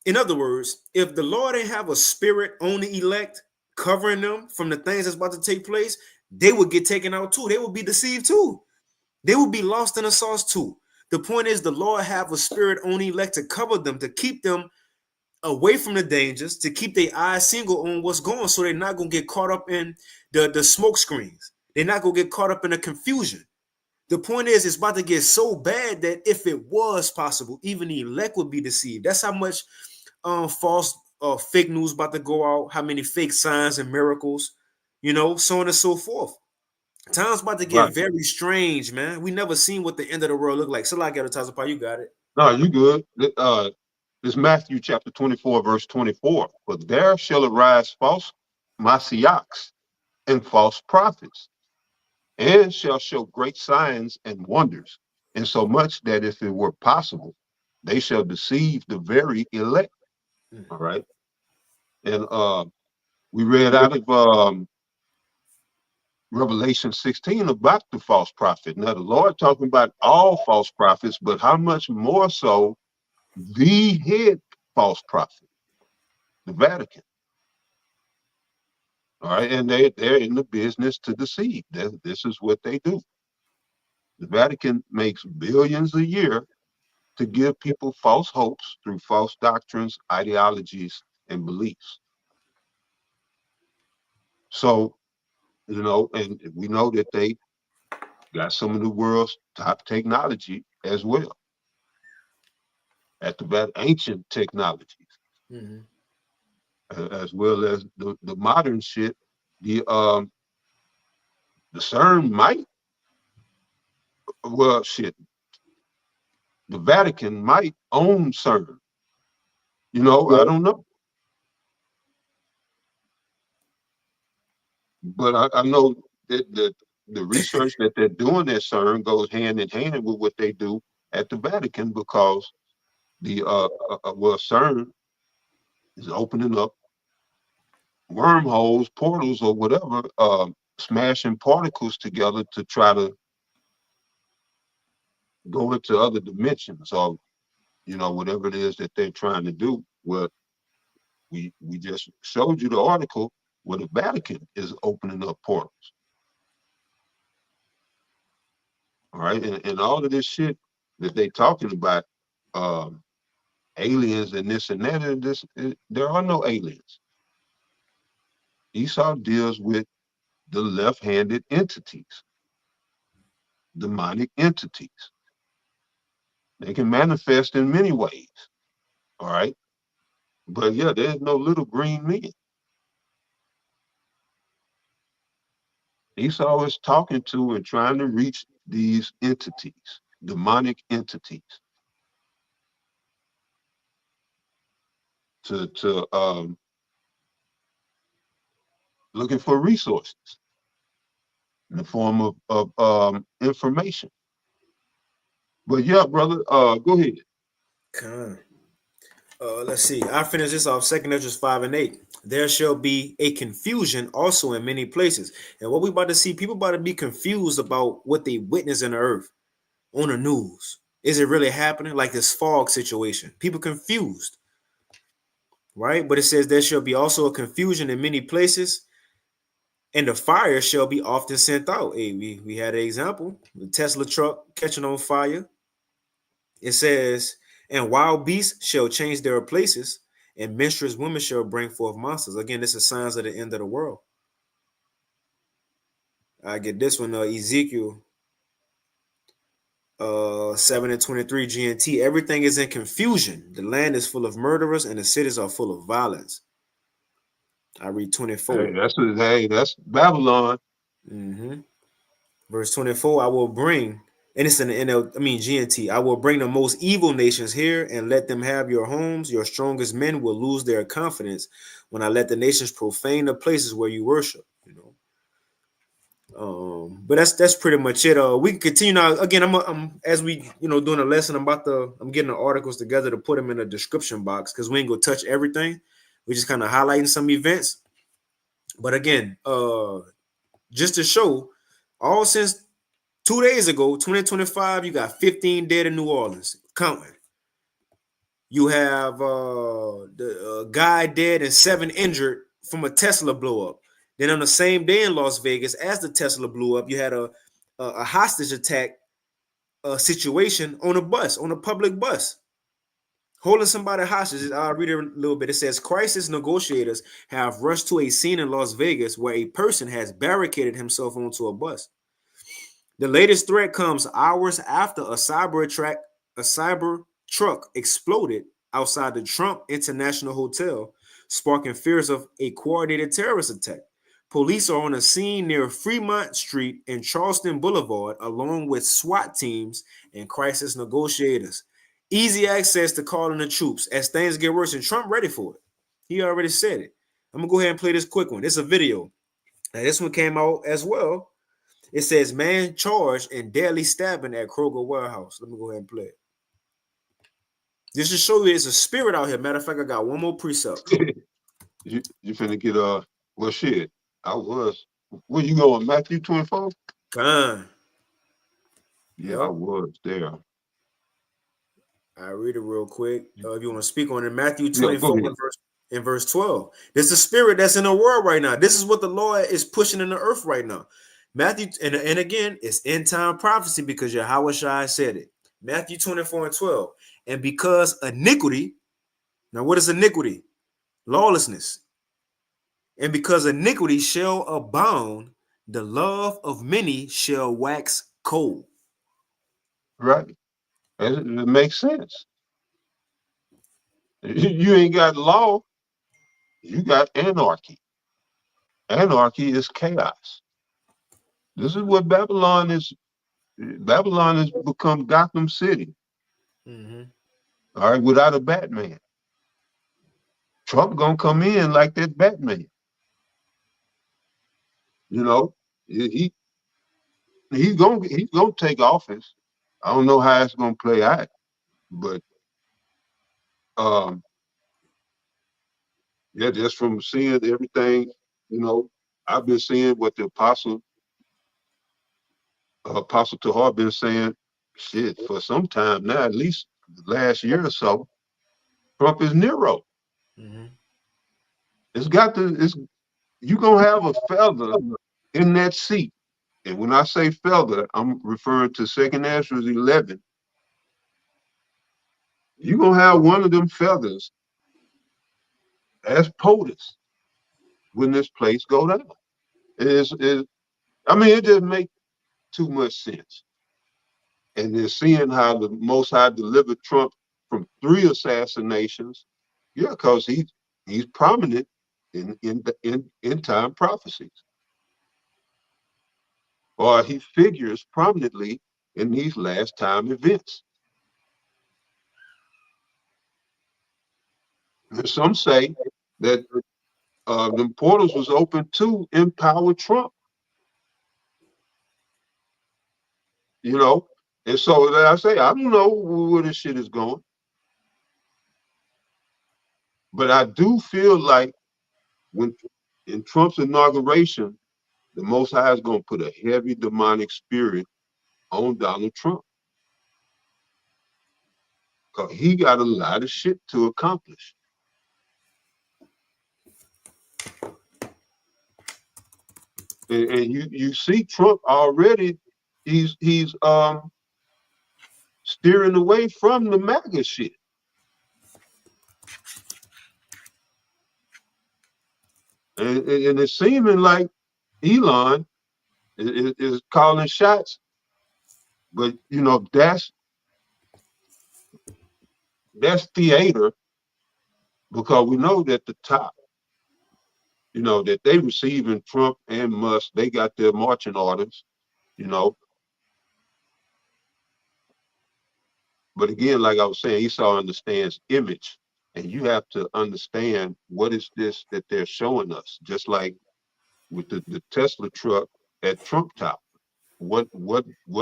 S1: in other words, if the Lord didn't have a spirit on the elect covering them from the things that's about to take place, they would get taken out too. They would be deceived too. They would be lost in the sauce too. The point is, the Lord have a spirit on the elect to cover them, to keep them away from the dangers, to keep their eyes single on what's going, so they're not going to get caught up in the smoke screens. They're not going to get caught up in the confusion. The point is, it's about to get so bad that if it was possible, even the elect would be deceived. That's how much false fake news about to go out, how many fake signs and miracles, so on and so forth. Time's about to get very strange, man. We never seen what the end of the world look like. So like Advertiser, you got it.
S2: No, you good. This Matthew chapter 24, verse 24. For there shall arise false messiahs and false prophets, and shall show great signs and wonders, insomuch that if it were possible, they shall deceive the very elect. All right. And we read out of Revelation 16 about the false prophet. Now, the Lord talking about all false prophets, but how much more so the head false prophet, the Vatican. All right. And they're in the business to deceive. This is what they do. The Vatican makes billions a year to give people false hopes through false doctrines, ideologies, and beliefs. So, and we know that they got some of the world's top technology as well, at the ancient technologies, as well as the modern shit. The CERN might, well, shit, the Vatican might own CERN. I don't know. But I know that the research that they're doing at CERN goes hand in hand with what they do at the Vatican, because the CERN is opening up wormholes, portals, or whatever, smashing particles together to try to go into other dimensions, or whatever it is that they're trying to do. Well, we just showed you the article where the Vatican is opening up portals. All right, and all of this shit that they talking about, aliens and this and that, and there are no aliens. Esau deals with the left-handed entities, demonic entities. They can manifest in many ways. All right, but yeah, there's no little green men. Esau is talking to and trying to reach these entities, demonic entities, to looking for resources in the form of information. But yeah, brother, go ahead.
S1: Let's see. I finish this off. 2 Esdras 5 and 8. There shall be a confusion also in many places. And what we about to see, people about to be confused about what they witness in the earth on the news. Is it really happening? Like this fog situation. People confused. Right? But it says there shall be also a confusion in many places, and the fire shall be often sent out. Hey, we had an example. The Tesla truck catching on fire. It says, and wild beasts shall change their places, and menstruous women shall bring forth monsters. Again, this is signs of the end of the world. I get this one, Ezekiel 7 and 23 GNT. Everything is in confusion. The land is full of murderers, and the cities are full of violence. I read 24.
S2: That's Babylon.
S1: Verse 24, I will bring And it's an NL, I mean GNT. I will bring the most evil nations here and let them have your homes. Your strongest men will lose their confidence when I let the nations profane the places where you worship. You know. But that's pretty much it. We can continue now. Again, I'm as we doing a lesson. I'm getting the articles together to put them in the description box because we ain't gonna touch everything. We're just kind of highlighting some events. But again, just to show, all since 2 days ago, 2025, you got 15 dead in New Orleans, counting. You have the guy dead and 7 injured from a Tesla blow up. Then on the same day in Las Vegas, as the Tesla blew up, you had a hostage attack situation on a bus, on a public bus, holding somebody hostage. I'll read it a little bit. It says crisis negotiators have rushed to a scene in Las Vegas where a person has barricaded himself onto a bus. The latest threat comes hours after a cyber truck exploded outside the Trump International Hotel, sparking fears of a coordinated terrorist attack. Police are on a scene near Fremont Street and Charleston Boulevard, along with SWAT teams and crisis negotiators. Easy access to calling the troops as things get worse, and Trump ready for it. He already said it. I'm gonna go ahead and play this quick one. It's a video. Now, this one came out as well. It says, man charged in deadly stabbing at Kroger warehouse. Let me go ahead and play it. This to show you there's a spirit out here. Matter of fact, I got one more precept.
S2: you finna get well shit. I was. Where you going, Matthew 24?
S1: Fine.
S2: Yeah, yep. I was there.
S1: I read it real quick. If you want to speak on it, Matthew 24 in verse 12. There's a spirit that's in the world right now. This is what the Lord is pushing in the earth right now. Matthew, and again, it's end time prophecy because Yahweh Shai said it. Matthew 24 and 12. And because iniquity, now what is iniquity? Lawlessness. And because iniquity shall abound, the love of many shall wax cold.
S2: Right. It makes sense. You ain't got law, you got anarchy. Anarchy is chaos. This is what Babylon is. Babylon has become Gotham City. Mm-hmm. All right, without a Batman. Trump gonna come in like that Batman. You know, he's gonna take office. I don't know how it's gonna play out, but yeah, just from seeing everything, I've been seeing what the Apostle Tahar been saying, shit, for some time now, at least last year or so. Trump is Nero. Mm-hmm. You gonna have a feather in that seat. And when I say feather, I'm referring to 2nd Ezra 11. You're gonna have one of them feathers as POTUS when this place go down. It just makes too much sense. And then seeing how the Most High delivered Trump from 3 assassinations, yeah, because he's prominent in end time prophecies. Or he figures prominently in these last time events. And some say that the portals was open to empower Trump. And so I say, I don't know where this shit is going. But I do feel like when in Trump's inauguration, the Most High is going to put a heavy demonic spirit on Donald Trump. Because he got a lot of shit to accomplish. And you see Trump already, he's steering away from the MAGA shit. And it's seeming like Elon is calling shots, but that's theater, because we know that the top, that they receiving Trump and Musk, they got their marching orders, But again, like I was saying, Esau understands image, and you have to understand what is this that they're showing us. Just like with the Tesla truck at Trump Tower, what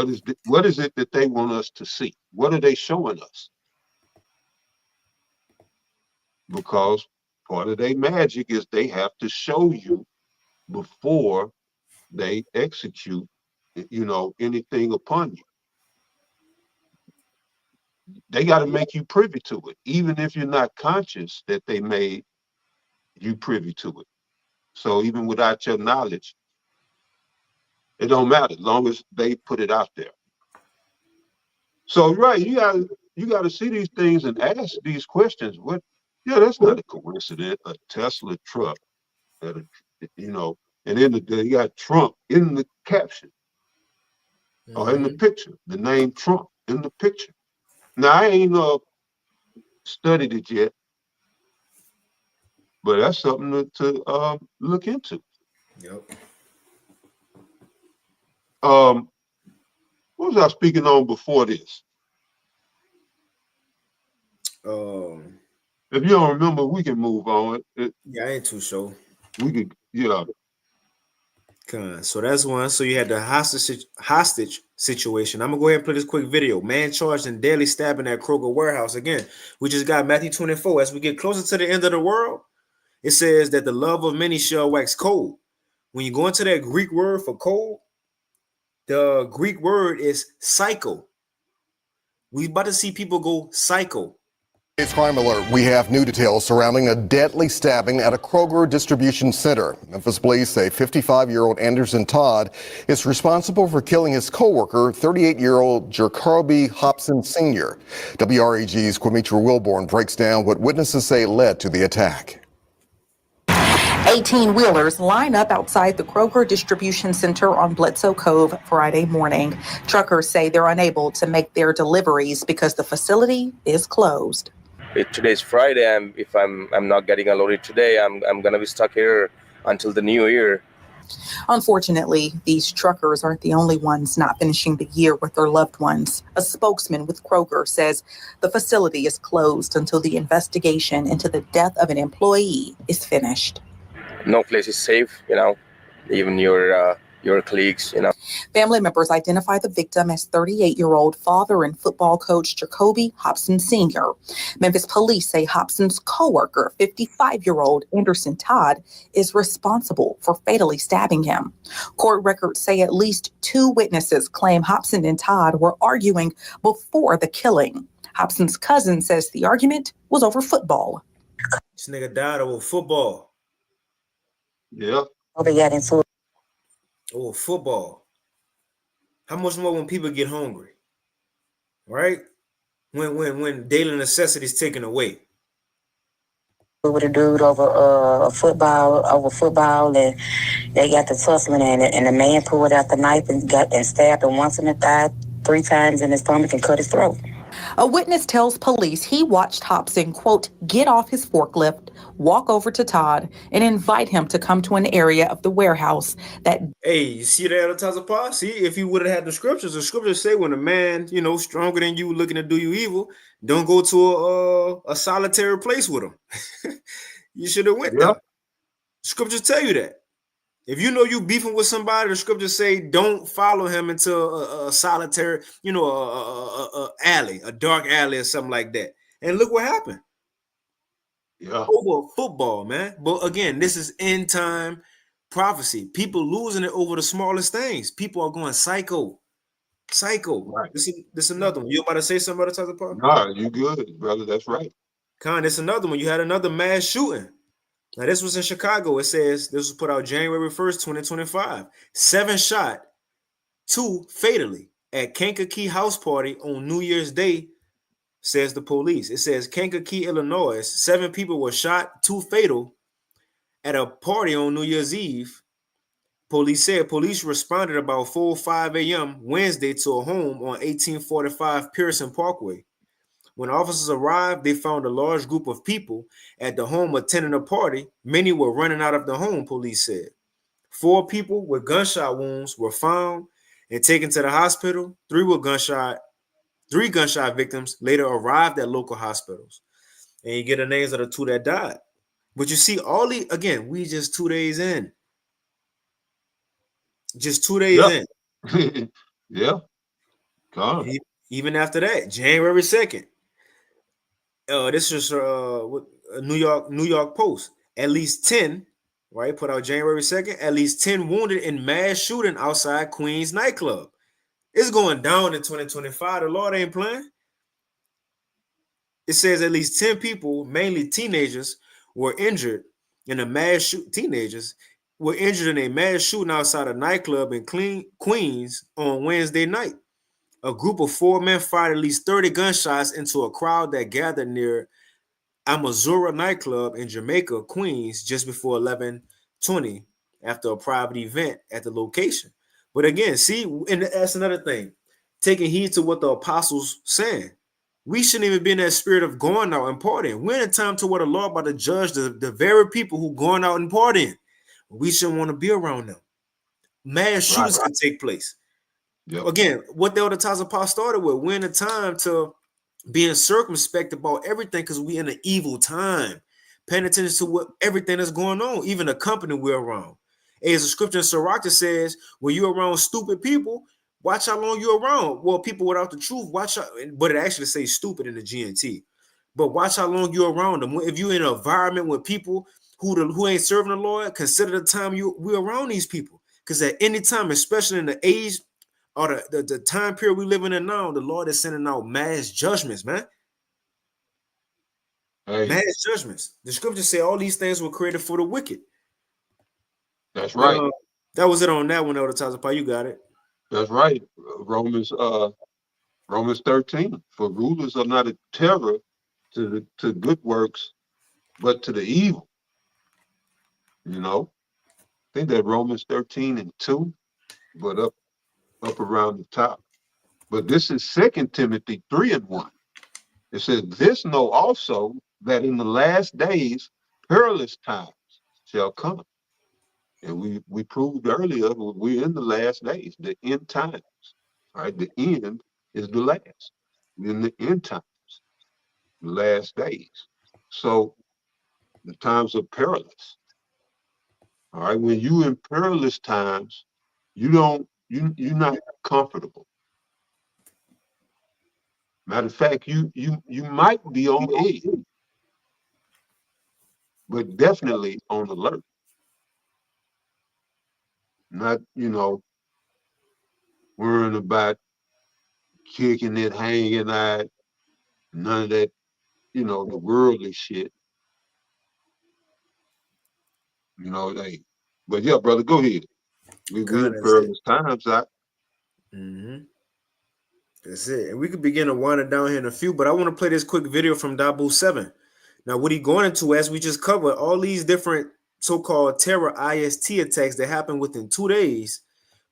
S2: is it that they want us to see? What are they showing us? Because part of their magic is they have to show you before they execute, anything upon you. They got to make you privy to it, even if you're not conscious that they made you privy to it. So even without your knowledge, it don't matter as long as they put it out there. So right, you got to see these things and ask these questions. What? Yeah, that's not a coincidence. A Tesla truck, and then you got Trump in the caption or in the picture. The name Trump in the picture. Now I ain't studied it yet, but that's something to look into.
S1: Yep.
S2: What was I speaking on before this? If you don't remember, we can move on.
S1: Yeah, I ain't too sure.
S2: We could,
S1: So that's one. So you had the hostage situation. I'm gonna go ahead and play this quick video. Man charged in deadly stabbing at Kroger warehouse. Again, we just got Matthew 24. As we get closer to the end of the world, it says that the love of many shall wax cold. When you go into that Greek word for cold, the Greek word is psycho. We about to see people go psycho.
S3: It's Crime Alert. We have new details surrounding a deadly stabbing at a Kroger distribution center. Memphis police say 55-year-old Anderson Todd is responsible for killing his co-worker, 38-year-old Jacoby Hobson Sr. WREG's Quimitra Wilborn breaks down what witnesses say led to the attack.
S4: 18-wheelers line up outside the Kroger distribution center on Bledsoe Cove Friday morning. Truckers say they're unable to make their deliveries because the facility is closed.
S5: Today's Friday. If I'm not getting unloaded today, I'm gonna be stuck here until the new year.
S4: Unfortunately, these truckers aren't the only ones not finishing the year with their loved ones. A spokesman with Kroger says the facility is closed until the investigation into the death of an employee is finished.
S5: No place is safe, even your colleagues,
S4: Family members identify the victim as 38-year-old father and football coach Jacoby Hobson Sr. Memphis police say Hobson's co-worker, 55-year-old Anderson Todd, is responsible for fatally stabbing him. Court records say at least 2 witnesses claim Hobson and Todd were arguing before the killing. Hobson's cousin says the argument was over football.
S1: This nigga died over football.
S2: Yeah.
S6: They got into it.
S1: Oh, football. How much more when people get hungry, right? When daily necessities taken away.
S6: With a dude over football, and they got the tussling in it, and the man pulled out the knife and stabbed him once in the thigh, 3 times in his stomach, and cut his throat.
S4: A witness tells police he watched Hobson, quote, get off his forklift, walk over to Todd, and invite him to come to an area of the warehouse that...
S1: Hey, you see that at the top? See, if you would have had the scriptures say when a man, stronger than you looking to do you evil, don't go to a solitary place with him. You should have went there. Scriptures tell you that. If you know you beefing with somebody, the scriptures say don't follow him into a solitary, a alley, a dark alley or something like that. And look what happened.
S2: Yeah.
S1: Over football, man. But again, this is end time prophecy. People losing it over the smallest things. People are going psycho. Right. This is another one. You about to say something about the type of part?
S2: Nah, you good, brother. That's right.
S1: Con, it's another one. You had another mass shooting. Now, this was in Chicago. It says this was put out January 1st, 2025. 7 shot, 2 fatally at Kankakee house party on New Year's Day, says the police. It says Kankakee, Illinois. 7 people were shot, 2 fatal at a party on New Year's Eve. Police said police responded about 4:05 a.m. Wednesday to a home on 1845 Pearson Parkway. When officers arrived, they found a large group of people at the home attending a party. Many were running out of the home, police said. 4 people with gunshot wounds were found and taken to the hospital. 3 3 gunshot victims later arrived at local hospitals. And you get the names of the 2 that died. But you see, again, we just 2 days in. Just 2 days in.
S2: Yeah. God.
S1: Even after that, January 2nd. This is New York Post. At least 10, right? Put out January 2nd. At least 10 wounded in mass shooting outside Queens nightclub. It's going down in 2025. The Lord ain't playing. It says at least 10 people, mainly teenagers, were injured in a Teenagers were injured in a mass shooting outside a nightclub in Queens on Wednesday night. A group of 4 men fired at least 30 gunshots into a crowd that gathered near Amazura nightclub in Jamaica, Queens, just before 11:20 after a private event at the location. But again, see, and that's another thing, taking heed to what the apostles saying. We shouldn't even be in that spirit of going out and partying. We're in a time to where the Lord about to judge the very people who going out and partying. We shouldn't want to be around them. Mass shootings can take place. Yep. Again, what the other times Apostle started with, we're in a time to being circumspect about everything because we're in an evil time. Paying attention to what everything that's going on, even the company we're around. As the scripture in Sirach says, when you're around stupid people, watch how long you're around. Well, people without the truth, watch out, but it actually says stupid in the GNT. But watch how long you're around them. If you're in an environment with people who ain't serving the Lord, consider the time we're around these people. Because at any time, especially in the age or the time period we living in now, the Lord is sending out mass judgments, man. Hey. Mass judgments. The scriptures say all these things were created for the wicked.
S2: That's right.
S1: That was it on that one, Elder Tazapah. You got it.
S2: That's right. Romans 13. For rulers are not a terror to good works, but to the evil. You know, I think that Romans 13:2, but up around the top. But this is 2 Timothy 3:1. It says, this know also that in the last days perilous times shall come. And we proved earlier we're in the last days, the end times. Right? The end is the last. We're in the end times, the last days. So the times are perilous. All right, when you in perilous times, you're not comfortable. Matter of fact, you might be on edge, but definitely on alert. Not, worrying about kicking it, hanging out, none of that, the worldly shit. But yeah, brother, go ahead. We're in perilous times,
S1: That's it. And we could begin to wind it down here in a few, but I want to play this quick video from Dabu 7. Now, what he going into, as we just covered, all these different so-called terror IST attacks that happen within 2 days,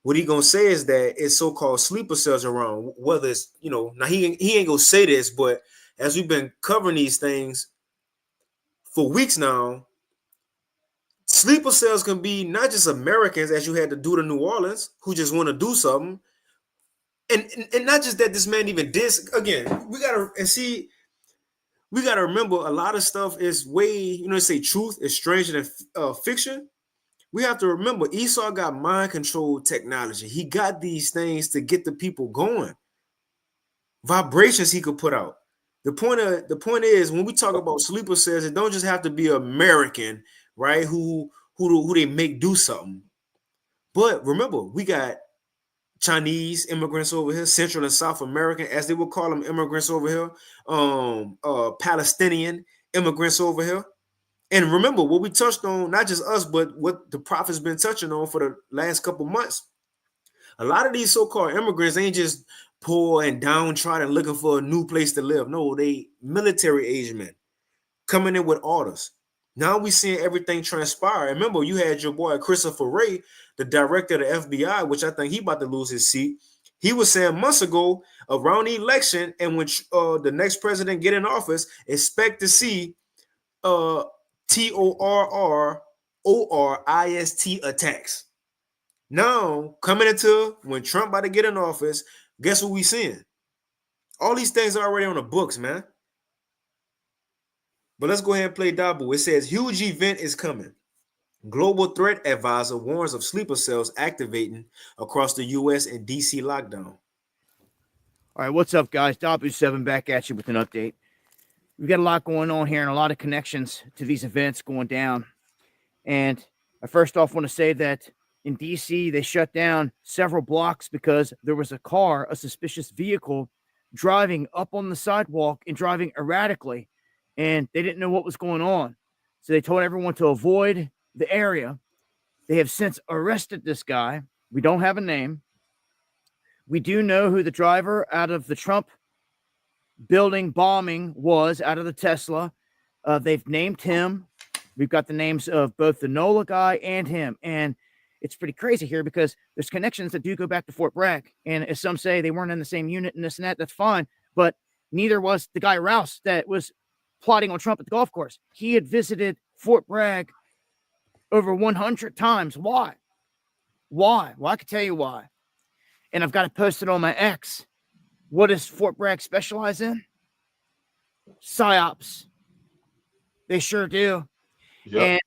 S1: what he gonna say is that it's so-called sleeper cells around, whether it's, now he ain't gonna say this, but as we've been covering these things for weeks now, sleeper cells can be not just Americans, as you had to do to New Orleans, who just want to do something. And not just that this man even did. Again, we gotta remember a lot of stuff is way, they say truth is stranger than fiction. We have to remember Esau got mind control technology. He got these things to get the people going. Vibrations he could put out. The point is, when we talk about sleeper cells, it don't just have to be American, right? Who they make do something. But remember, we got Chinese immigrants over here, Central and South American, as they would call them, immigrants over here, Palestinian immigrants over here. And remember what we touched on, not just us, but what the prophet's been touching on for the last couple months. A lot of these so-called immigrants ain't just poor and downtrodden looking for a new place to live. No, they military age men coming in with orders. Now we seeing everything transpire. Remember, you had your boy Christopher Wray, the director of the FBI, which I think he about to lose his seat. He was saying months ago around the election, and when the next president get in office, expect to see terrorist attacks. Now, coming into when Trump about to get in office, guess what we seeing? All these things are already on the books, man. But let's go ahead and play Dabu. It says, huge event is coming. Global threat advisor warns of sleeper cells activating across the U.S. and D.C. lockdown.
S7: All right, what's up, guys? Dabu7 back at you with an update. We've got a lot going on here and a lot of connections to these events going down. And I first off want to say that in D.C., they shut down several blocks because there was a suspicious vehicle, driving up on the sidewalk and driving erratically, and they didn't know what was going on. So they told everyone to avoid the area. They have since arrested this guy. We don't have a name. We do know who the driver out of the Trump building bombing was, out of the Tesla. They've named him. We've got the names of both the NOLA guy and him. And it's pretty crazy here because there's connections that do go back to Fort Bragg. And as some say, they weren't in the same unit and this and that. That's fine. But neither was the guy Rouse that was plotting on Trump at the golf course. He had visited Fort Bragg over 100 times. Why? Why? Well, I can tell you why. And I've got it posted on my X. What does Fort Bragg specialize in? PsyOps. They sure do.
S2: Yep.
S7: And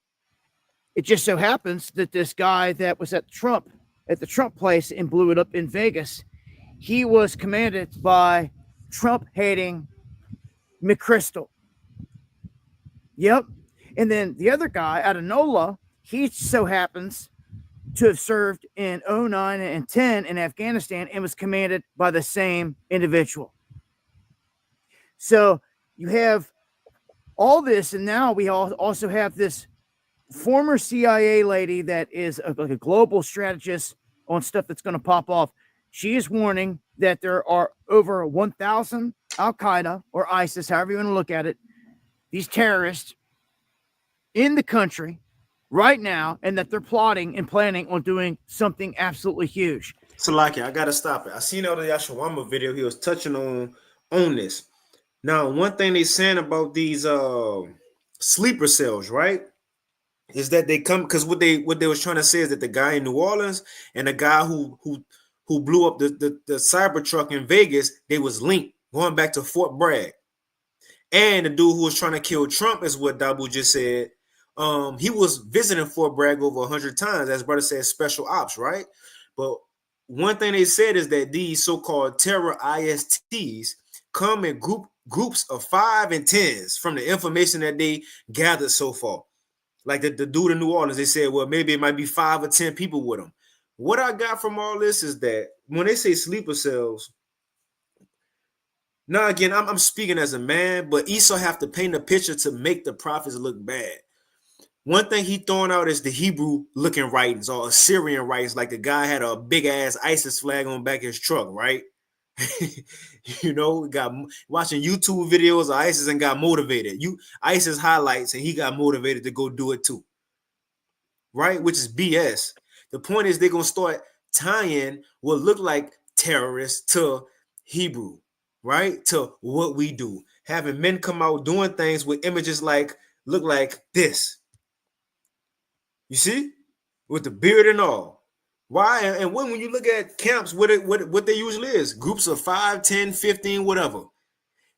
S7: it just so happens that this guy that was at the Trump place and blew it up in Vegas, he was commanded by Trump-hating McChrystal. Yep. And then the other guy out of NOLA, he so happens to have served in 09 and 10 in Afghanistan and was commanded by the same individual. So you have all this, and now we also have this former CIA lady that is like a global strategist on stuff that's going to pop off. She is warning that there are over 1,000 Al-Qaeda or ISIS, however you want to look at it, these terrorists in the country right now, and that they're plotting and planning on doing something absolutely huge.
S1: Salaki, I gotta stop it. I seen out the Yashawama video. He was touching on this. Now, one thing they saying about these sleeper cells, right, is that they come because what they was trying to say is that the guy in New Orleans and the guy who blew up the Cybertruck in Vegas, they was linked going back to Fort Bragg. And the dude who was trying to kill Trump is what Dabu just said. He was visiting Fort Bragg over 100 times, as brother said, special ops, right? But one thing they said is that these so-called terror ISTs come in groups of 5 and 10s from the information that they gathered so far. Like the dude in New Orleans, they said, well, maybe it might be 5 or 10 people with them. What I got from all this is that when they say sleeper cells, now again, I'm speaking as a man, but Esau have to paint a picture to make the prophets look bad. One thing he throwing out is the Hebrew looking writings or Assyrian writings, like the guy had a big ass ISIS flag on the back of his truck, right? You know, got watching YouTube videos of ISIS and got motivated. ISIS highlights and he got motivated to go do it too, right? Which is BS. The point is they're gonna start tying what look like terrorists to Hebrew, right? To what we do, having men come out doing things with images like look like this. You see, with the beard and all. Why? And when you look at camps, what they usually is groups of 5, 10, 15, whatever.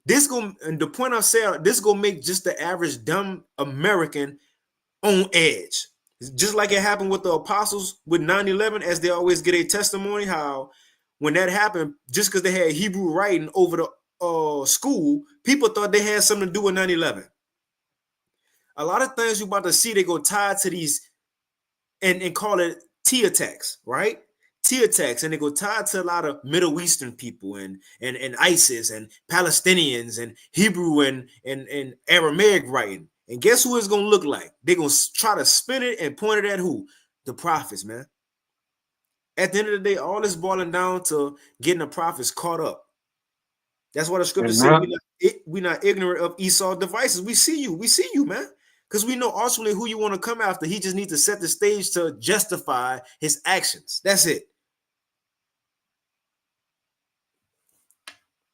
S1: And the point I said, this gonna make just the average dumb American on edge. Just like it happened with the apostles with 9/11, as they always get a testimony how when that happened, just because they had Hebrew writing over the school, people thought they had something to do with 9/11. A lot of things you about to see, they go tied to these and call it T attacks, right? T attacks, and they go tied to a lot of Middle Eastern people and ISIS and Palestinians and Hebrew and Aramaic writing. And guess who it's gonna look like? They're gonna try to spin it and point it at who? The prophets, man. At the end of the day, all is boiling down to getting the prophets caught up. That's why the scripture says we're not ignorant of Esau's devices. We see you, man. Because we know ultimately who you want to come after. He just needs to set the stage to justify his actions. That's it.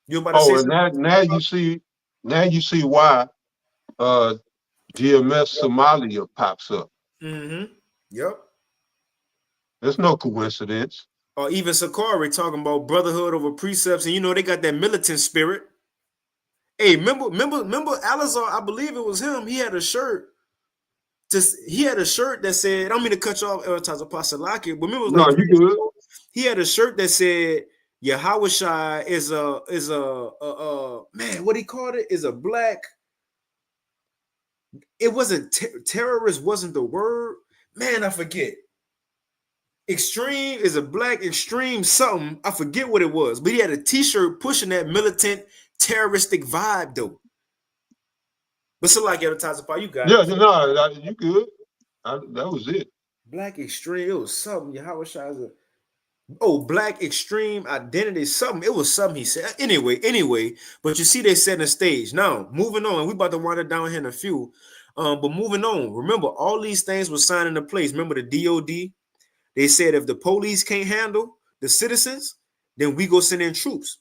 S1: You about to say
S2: and now you see why GMS Somalia pops up.
S1: Mm-hmm. Yep.
S2: There's no coincidence.
S1: Or even Sakari talking about brotherhood over precepts, and they got that militant spirit. Hey, remember Alazar? I believe it was him. He had a shirt. He had a shirt that said, I don't mean to cut you off, Eltaza Pasalaki, but remember it was
S2: No,
S1: like
S2: you good.
S1: he had a shirt that said Yahawashai is a man, what he called it is a black. It wasn't terrorist, wasn't the word. Man, I forget. Extreme is a black extreme something. I forget what it was, but he had a t-shirt pushing that militant terroristic vibe though. But so like Eltaza, you got it.
S2: No, you good. That was it.
S1: Black extreme, it was something. Yahawashai is black extreme identity, something. It was something he said. Anyway, but you see, they set the stage. Now, moving on, we about to wind it down here in a few. But moving on, remember, all these things were signed into place. Remember the DOD? They said if the police can't handle the citizens, then we go send in troops.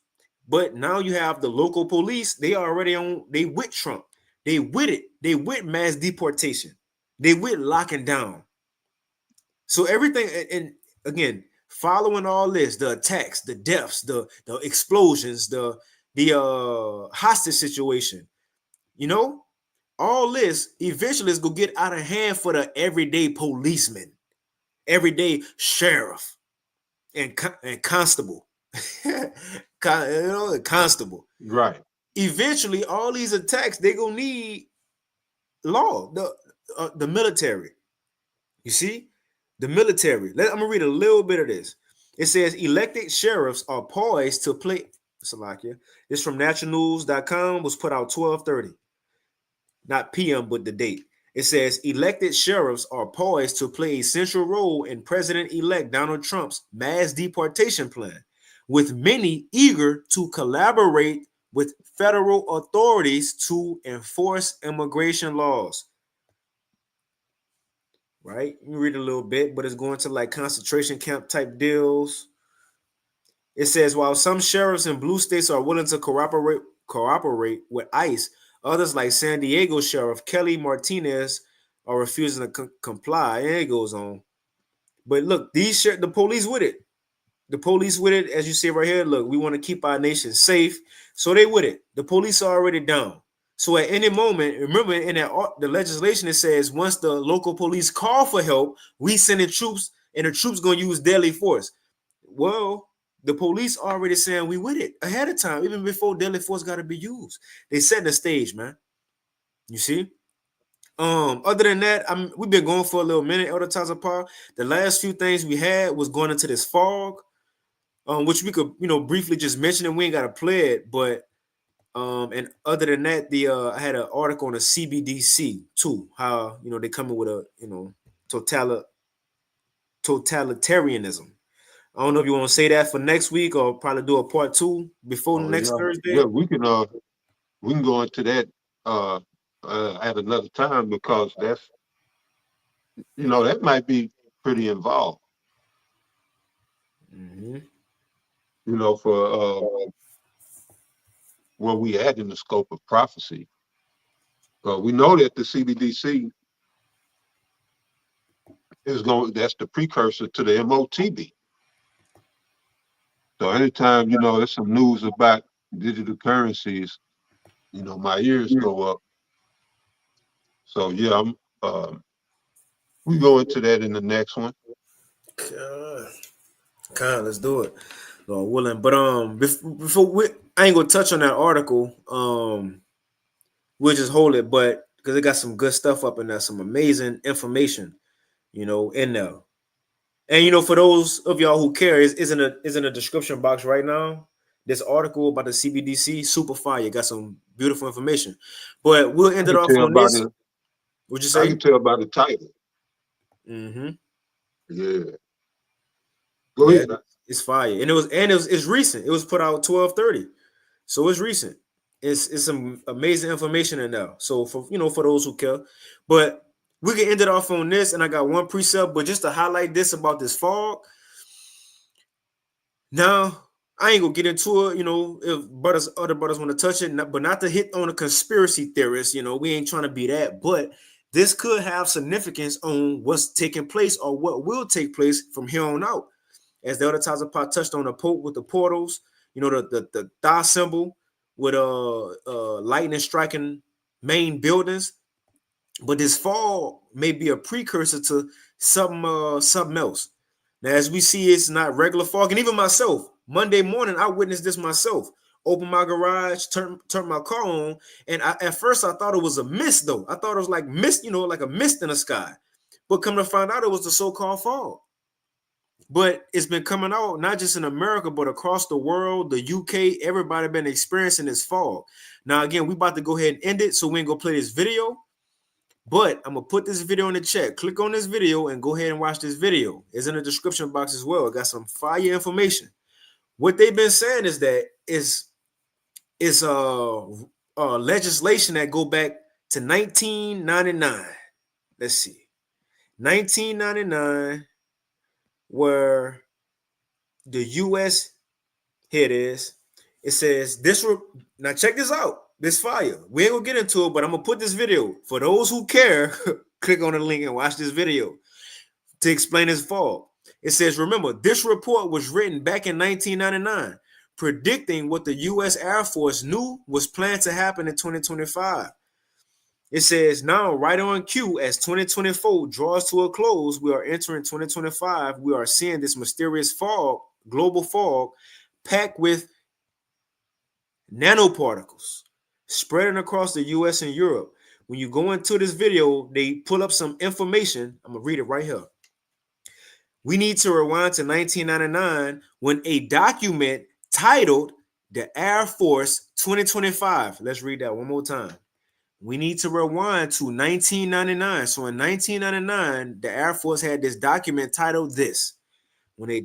S1: But now you have the local police. They with Trump. They with it. They with mass deportation. They with locking down. So everything, and again, following all this, the attacks, the deaths, the explosions, the hostage situation, all this eventually is going to get out of hand for the everyday policeman, everyday sheriff, and constable. Constable.
S2: Right.
S1: Eventually, all these attacks, they're going to need law, the military. You see? The military. I'm going to read a little bit of this. It says elected sheriffs are poised to play. Salakia. This from nationalnews.com, was put out 12:30. Not PM, but the date. It says elected sheriffs are poised to play a central role in President-elect Donald Trump's mass deportation plan, with many eager to collaborate with federal authorities to enforce immigration laws. Right? You read a little bit, but it's going to like concentration camp type deals. It says while some sheriffs in blue states are willing to cooperate with ICE, others like San Diego Sheriff Kelly Martinez are refusing to comply. And it goes on. But look, the police with it. The police with it, as you see right here. Look, we want to keep our nation safe, so they with it. The police are already down. So at any moment, remember in the legislation, it says once the local police call for help, we send in troops, and the troops going to use deadly force. Well, the police already saying we with it ahead of time, even before deadly force got to be used. They set the stage, man. You see? Other than that, we've been going for a little minute, Elder Tazapar. The last few things we had was going into this fog, which we could, briefly just mention it. We ain't got to play it, but and other than that, I had an article on the CBDC too, how they come in with a totalitarianism. I don't know if you want to say that for next week or probably do a part 2 before next Thursday.
S2: Yeah, we can go into that at another time, because that's that might be pretty involved.
S1: Mm-hmm.
S2: For where we at in the scope of prophecy. We know that the CBDC that's the precursor to the MOTB. So anytime, there's some news about digital currencies, my ears go up. So yeah, we go into that in the next one.
S1: Let's do it. Lord willing. But before I ain't gonna touch on that article. We'll just hold it, but because it got some good stuff up in there, some amazing information, in there. And for those of y'all who care, is in a description box right now. This article about the CBDC, super fire. Got some beautiful information. But we'll end it off on this. What'd you say?
S2: I can tell by the title.
S1: Mm-hmm.
S2: Yeah. Go ahead.
S1: It's fire. And it's recent. It was put out 12:30. So it's recent. It's some amazing information in there. So for those who care. But we can end it off on this, and I got one precept, but just to highlight this about this fog. Now, I ain't gonna get into it, if other brothers want to touch it, but not to hit on a conspiracy theorist, we ain't trying to be that, but this could have significance on what's taking place or what will take place from here on out. as the other Tazapot touched on, the Pope with the portals, you know, the thigh symbol with lightning striking main buildings. But this fall may be a precursor to something else. Now, as we see, it's not regular fog, and even myself, Monday morning, I witnessed this myself. Opened my garage, turned my car on, and at first I thought it was a mist, though. I thought it was like mist, you know, like a mist in the sky. But come to find out, it was the so-called fog. But it's been coming out not just in America, but across the world, the UK, everybody been experiencing this fog. Now, again, we about to go ahead and end it, so we ain't gonna play this video. But I'm gonna put this video in the chat. Click on this video and go ahead and watch this video. It's in the description box as well. It got some fire information. What they've been saying is that it's legislation that go back to 1999. Let's see, 1999, where the U.S. here it is. It says this. Now check this out. This fire. We ain't gonna get into it, but I'm gonna put this video for those who care. Click on the link and watch this video to explain this fog. It says, remember, this report was written back in 1999, predicting what the U.S. Air Force knew was planned to happen in 2025. It says, now, right on cue, as 2024 draws to a close, we are entering 2025. We are seeing this mysterious fog, global fog, packed with nanoparticles spreading across the U.S. and Europe. When you go into this video, they pull up some information. I'm going to read it right here. We need to rewind to 1999 when a document titled the Air Force 2025. Let's read that one more time. We need to rewind to 1999. So in 1999, the Air Force had this document titled this. When a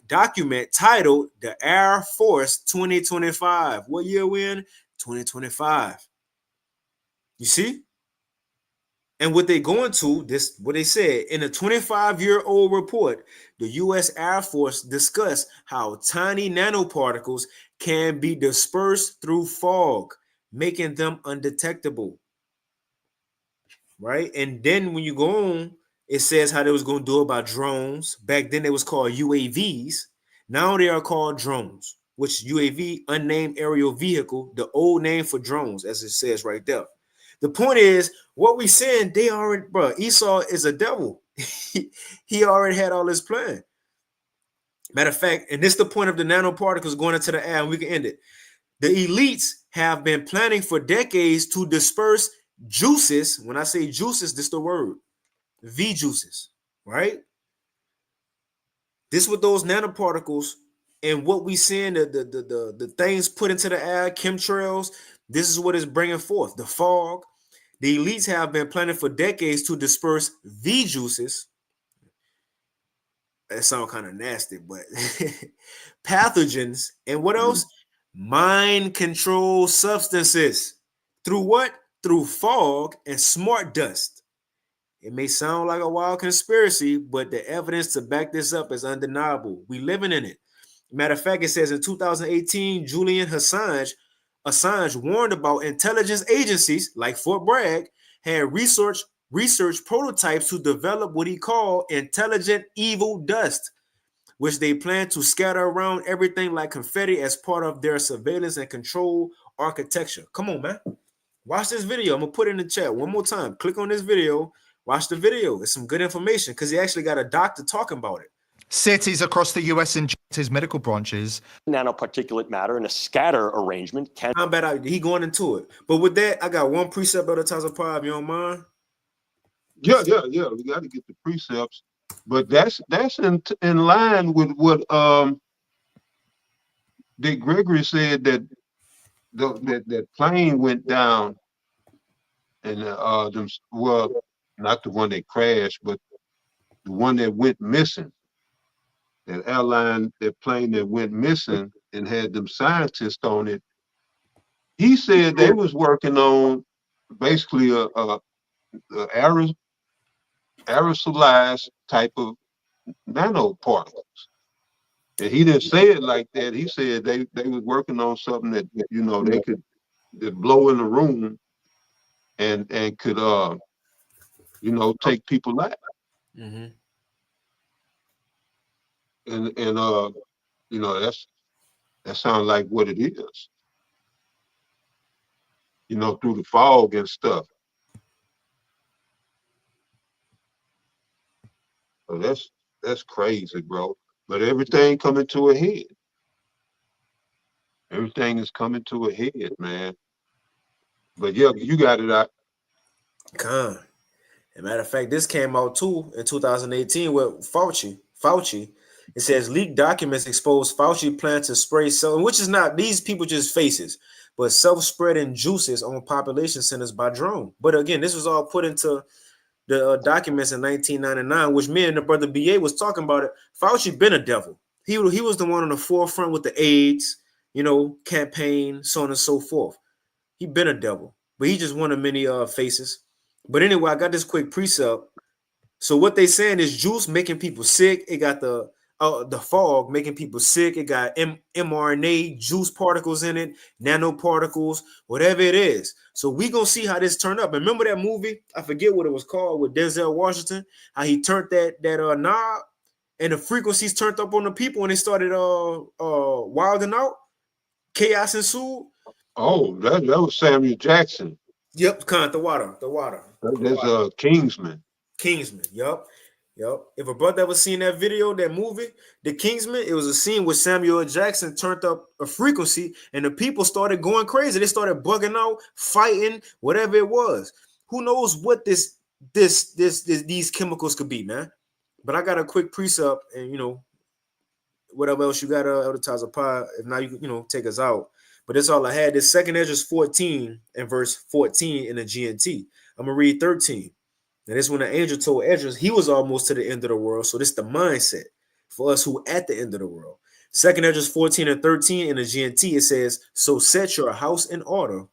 S1: document titled the Air Force 2025. What year we in? 2025. You see? And what they go into, this, what they said, in a 25-year-old report, the U.S. Air Force discussed how tiny nanoparticles can be dispersed through fog, making them undetectable. Right? And then when you go on, it says how they was going to do about drones. Back then, it was called UAVs. Now they are called drones, which UAV, unnamed aerial vehicle, the old name for drones, as it says right there. The point is, what we saying, they already, bro, Esau is a devil. He already had all this plan. Matter of fact, and this is the point of the nanoparticles going into the air, and we can end it. The elites have been planning for decades to disperse juices. When I say juices, this is the word. V juices, right? This with those nanoparticles and what we seeing, the things put into the air, chemtrails, this is what is bringing forth the fog. The elites have been planning for decades to disperse V juices. That sounds kind of nasty, but pathogens and what else? Mind control substances. Through what? Through fog and smart dust. It may sound like a wild conspiracy, but the evidence to back this up is undeniable. We living in it. Matter of fact, it says in 2018, Julian Assange warned about intelligence agencies like Fort Bragg had research prototypes to develop what he called intelligent evil dust, which they plan to scatter around everything like confetti as part of their surveillance and control architecture. Come on, man. Watch this video. I'm going to put it in the chat one more time. Click on this video. Watch the video. It's some good information because he actually got a doctor talking about it.
S8: Cities across the U.S. and his medical branches.
S9: Nanoparticulate matter in a scatter arrangement can...
S1: How bad he going into it. But with that, I got one precept of the Tazapot, you don't mind?
S2: Yeah. We got to get the precepts. But that's in line with what Dick Gregory said, that that plane went down, and well, not the one that crashed, but the one that went missing. That airline, that plane that went missing and had them scientists on it. He said they was working on basically a aerosolized type of nanoparticles. And he didn't say it like that. He said they was working on something that, you know, they could blow in the room and could you know, take people out.
S1: Mm-hmm.
S2: and you know, that sounds like what it is. You know, through the fog and stuff. So that's crazy, bro. But everything coming to a head. Everything is coming to a head, man. But yeah, you got it out.
S1: Con. As a matter of fact, this came out too in 2018 with Fauci. It says leaked documents expose Fauci plan to spray self, which is not these people just faces, but self-spreading juices on population centers by drone. But again, this was all put into the documents in 1999, which me and the brother BA was talking about it. Fauci been a devil. He was the one on the forefront with the AIDS, campaign, so on and so forth. He been a devil, but he just one of many faces. But anyway, I got this quick precept. So what they saying is juice making people sick. It got the fog making people sick. It got mRNA juice particles in it, nanoparticles, whatever it is. So we gonna see how this turned up. And remember that movie? I forget what it was called with Denzel Washington. How he turned that knob, and the frequencies turned up on the people, and they started wilding out. Chaos ensued.
S2: Oh, that was Samuel Jackson.
S1: Yep, the water.
S2: That's Kingsman.
S1: Kingsman. Yep. If a brother ever seen that video, that movie, The Kingsman, it was a scene where Samuel Jackson turned up a frequency and the people started going crazy. They started bugging out, fighting, whatever it was. Who knows what these chemicals could be, man? But I got a quick precept, and whatever else you got, Elder Taza Pie. If not, you take us out. But that's all I had. This 2 Esdras 14 and verse 14 in the GNT. I'm gonna read 13. And this when the angel told Esdras he was almost to the end of the world. So this is the mindset for us who at the end of the world. 2 Esdras 14 and 13 in the GNT, it says, so set your house in order,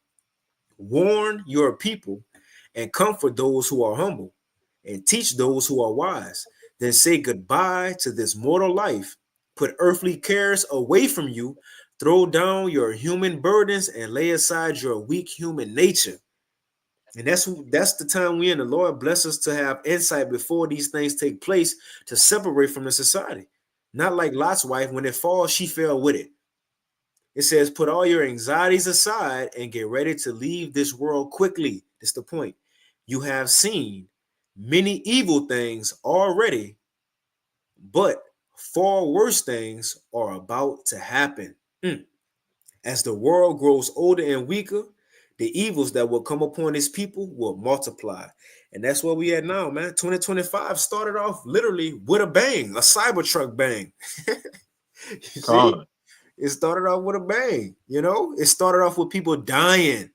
S1: warn your people, and comfort those who are humble, and teach those who are wise. Then say goodbye to this mortal life. Put earthly cares away from you. Throw down your human burdens and lay aside your weak human nature. And that's the time we in. The Lord bless us to have insight before these things take place to separate from the society. Not like Lot's wife, when it falls, she fell with it. It says, put all your anxieties aside and get ready to leave this world quickly. That's the point. You have seen many evil things already, but far worse things are about to happen. As the world grows older and weaker, the evils that will come upon his people will multiply. And that's where we at now, man. 2025 started off literally with a bang, a Cybertruck bang. You see? It started off with a bang, It started off with people dying.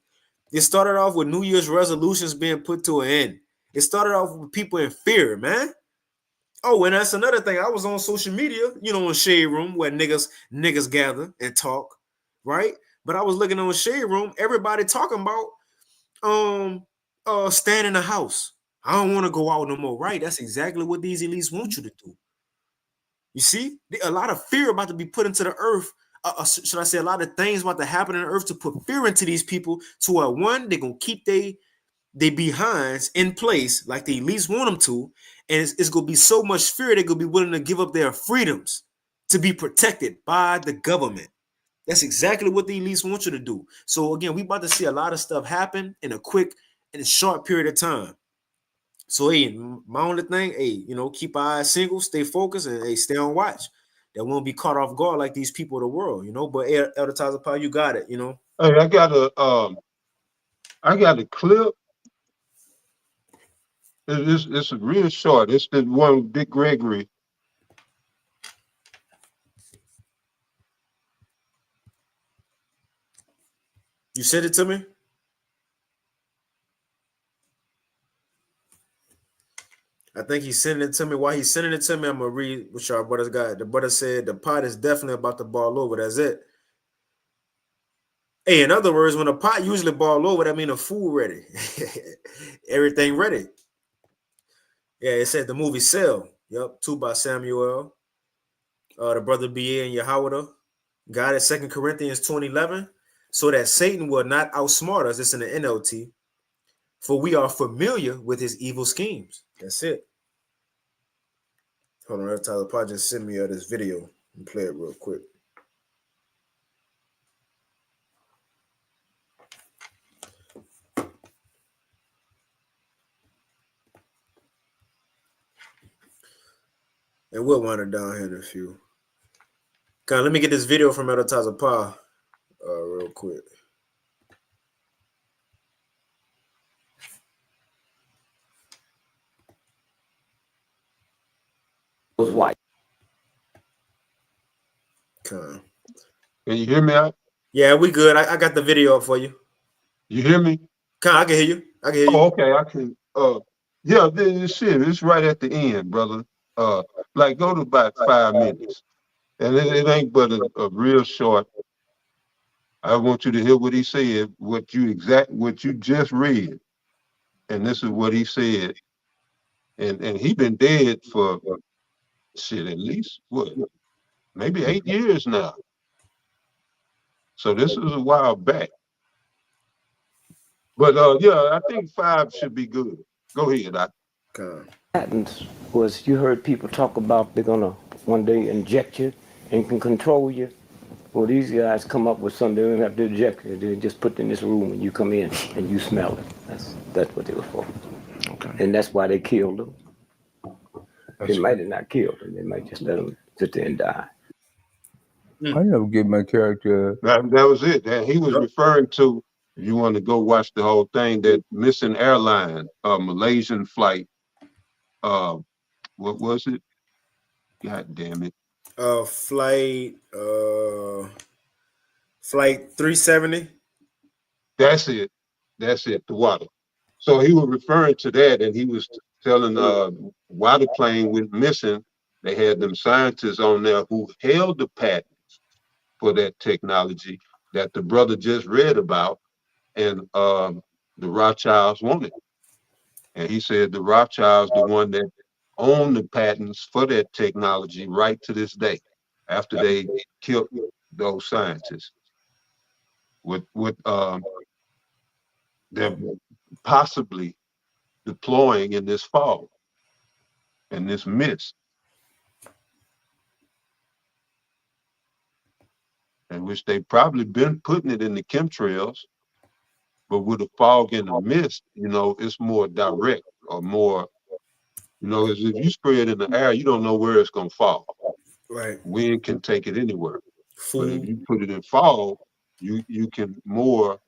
S1: It started off with New Year's resolutions being put to an end. It started off with people in fear, man. Oh, and that's another thing. I was on social media, in Shade Room where niggas gather and talk, right? But I was looking on Shade Room, everybody talking about staying in the house. I don't want to go out no more, right? That's exactly what these elites want you to do. You see, a lot of fear about to be put into the earth. Should I say a lot of things about to happen on the earth to put fear into these people to where one, they're going to keep they behinds in place like the elites want them to. And it's going to be so much fear they're going to be willing to give up their freedoms to be protected by the government. That's exactly what the elites want you to do. So again, we about to see a lot of stuff happen in a short period of time. So hey, my only thing, keep our eyes single, stay focused, and stay on watch. That won't be caught off guard like these people of the world, But Elder Taza Pie, you got it, Hey,
S2: I got a clip. It's real short. It's the one with Dick Gregory.
S1: You sent it to me? I think he's sending it to me. While he's sending it to me, I'm going to read what y'all brothers got. The brother said the pot is definitely about to ball over. That's it. Hey, in other words, when a pot usually ball over, that means the food ready. Everything ready. Yeah, it said the movie Cell. Yep, 2 by Samuel. The brother B.A. and Yahweh. Got it, 2 Corinthians 2:11. So that Satan will not outsmart us. It's in the NLT. For we are familiar with his evil schemes. That's it. Hold on, Tyler Pod just send me this video and play it real quick. And we'll wind it down here in a few. Let me get this video from Advertiser Pa real quick.
S10: Was white.
S1: Con.
S2: Can you hear me out?
S1: Yeah, we good. I got the video up for you.
S2: You hear me?
S1: Con, I can hear you. I can hear you.
S2: Oh, okay, I can. Yeah, this shit, it's right at the end, brother. Like go to about 5 minutes, and it ain't but a real short. I want you to hear what he said, what you just read, and this is what he said. And he been dead for shit at least what, maybe 8 years now. So this is a while back. But yeah, I think 5 should be good. Go ahead,
S10: Patents was you heard people talk about they're gonna one day inject you and can control you. Well, these guys come up with something. They don't have to inject you. They just put it in this room and you come in and you smell it. That's what it was for. Okay. And that's why they killed them. They might have not killed them. They might just let them sit there and die.
S11: I never get my character.
S2: That was it. And he was referring to, if you want to go watch the whole thing, that missing airline, Malaysian flight. What was it? God damn it.
S1: Flight 370.
S2: That's it. The water. So he was referring to that, and he was telling why the plane went missing. They had them scientists on there who held the patents for that technology that the brother just read about, and the Rothschilds wanted. And he said the Rothschilds, the one that own the patents for that technology right to this day, after they killed those scientists, with them possibly deploying in this fall and this mist, in which they probably been putting it in the chemtrails, but with the fog and the mist, it's more direct or more, as if you spray it in the air, you don't know where it's gonna fall.
S1: Right.
S2: Wind can take it anywhere. But if you put it in fog, you can more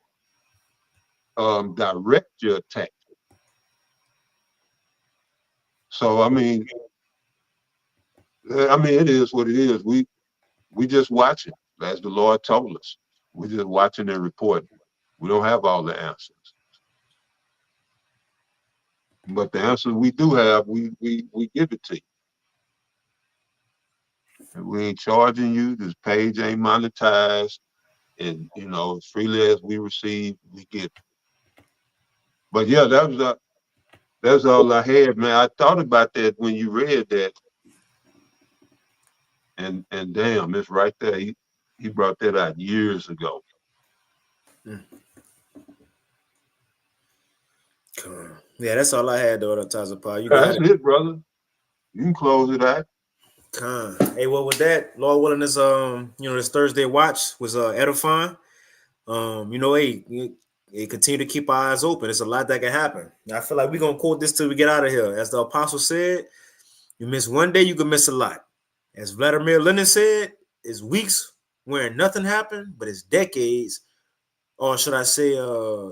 S2: direct your attack. So I mean, it is what it is. We just watching, as the Lord told us. We're just watching and reporting. We don't have all the answers, but the answers we do have, we give it to you. And we ain't charging you. This page ain't monetized, and as freely as we receive, we get. But yeah, that's all I had, man. I thought about that when you read that, and damn, it's right there. He brought that out years ago.
S1: Yeah, that's all I had though, Taza Pa.
S2: That's it, brother. You can close it out.
S1: Hey, well, with that, Lord willing, this this Thursday watch was edifying. Hey, continue to keep our eyes open. It's a lot that can happen. I feel like we're gonna quote this till we get out of here. As the apostle said, you miss one day, you can miss a lot. As Vladimir Lenin said, it's weeks where nothing happened, but it's decades. Or should I say,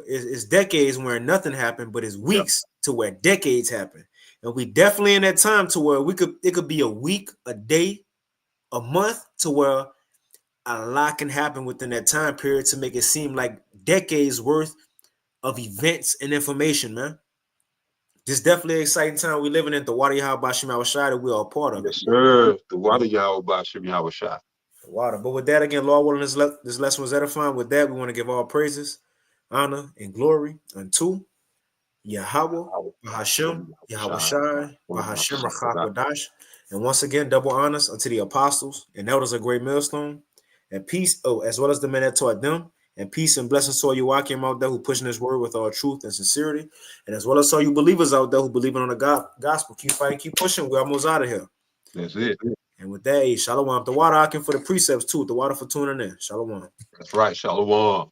S1: it's decades where nothing happened, but it's weeks to where decades happen. And we definitely in that time to where it could be a week, a day, a month, to where a lot can happen within that time period to make it seem like decades worth of events and information, man. This definitely an exciting time we living in. The Water Yahweh Bashim Yahushua that we are a part of.
S2: Yes, sir. The Water Yahweh Bashim Yahushua.
S1: Water. But with that, again, Lord willing, this lesson was edifying. With that, we want to give all praises, honor, and glory unto Yahweh, Bahashem, Yahweh Shai, Bahashem, Rachak, and once again, double honors unto the apostles and elders of Great Millstone, and peace, as well as the men that taught them, and peace and blessings to all you Joachim out there who pushing this word with all truth and sincerity, and as well as all you believers out there who believing on the gospel. Keep fighting, keep pushing. We're almost out of here.
S2: That's it.
S1: And with that, Shalom. The water I can for the precepts too. The water for tuning in. Shalom.
S2: That's right. Shalom.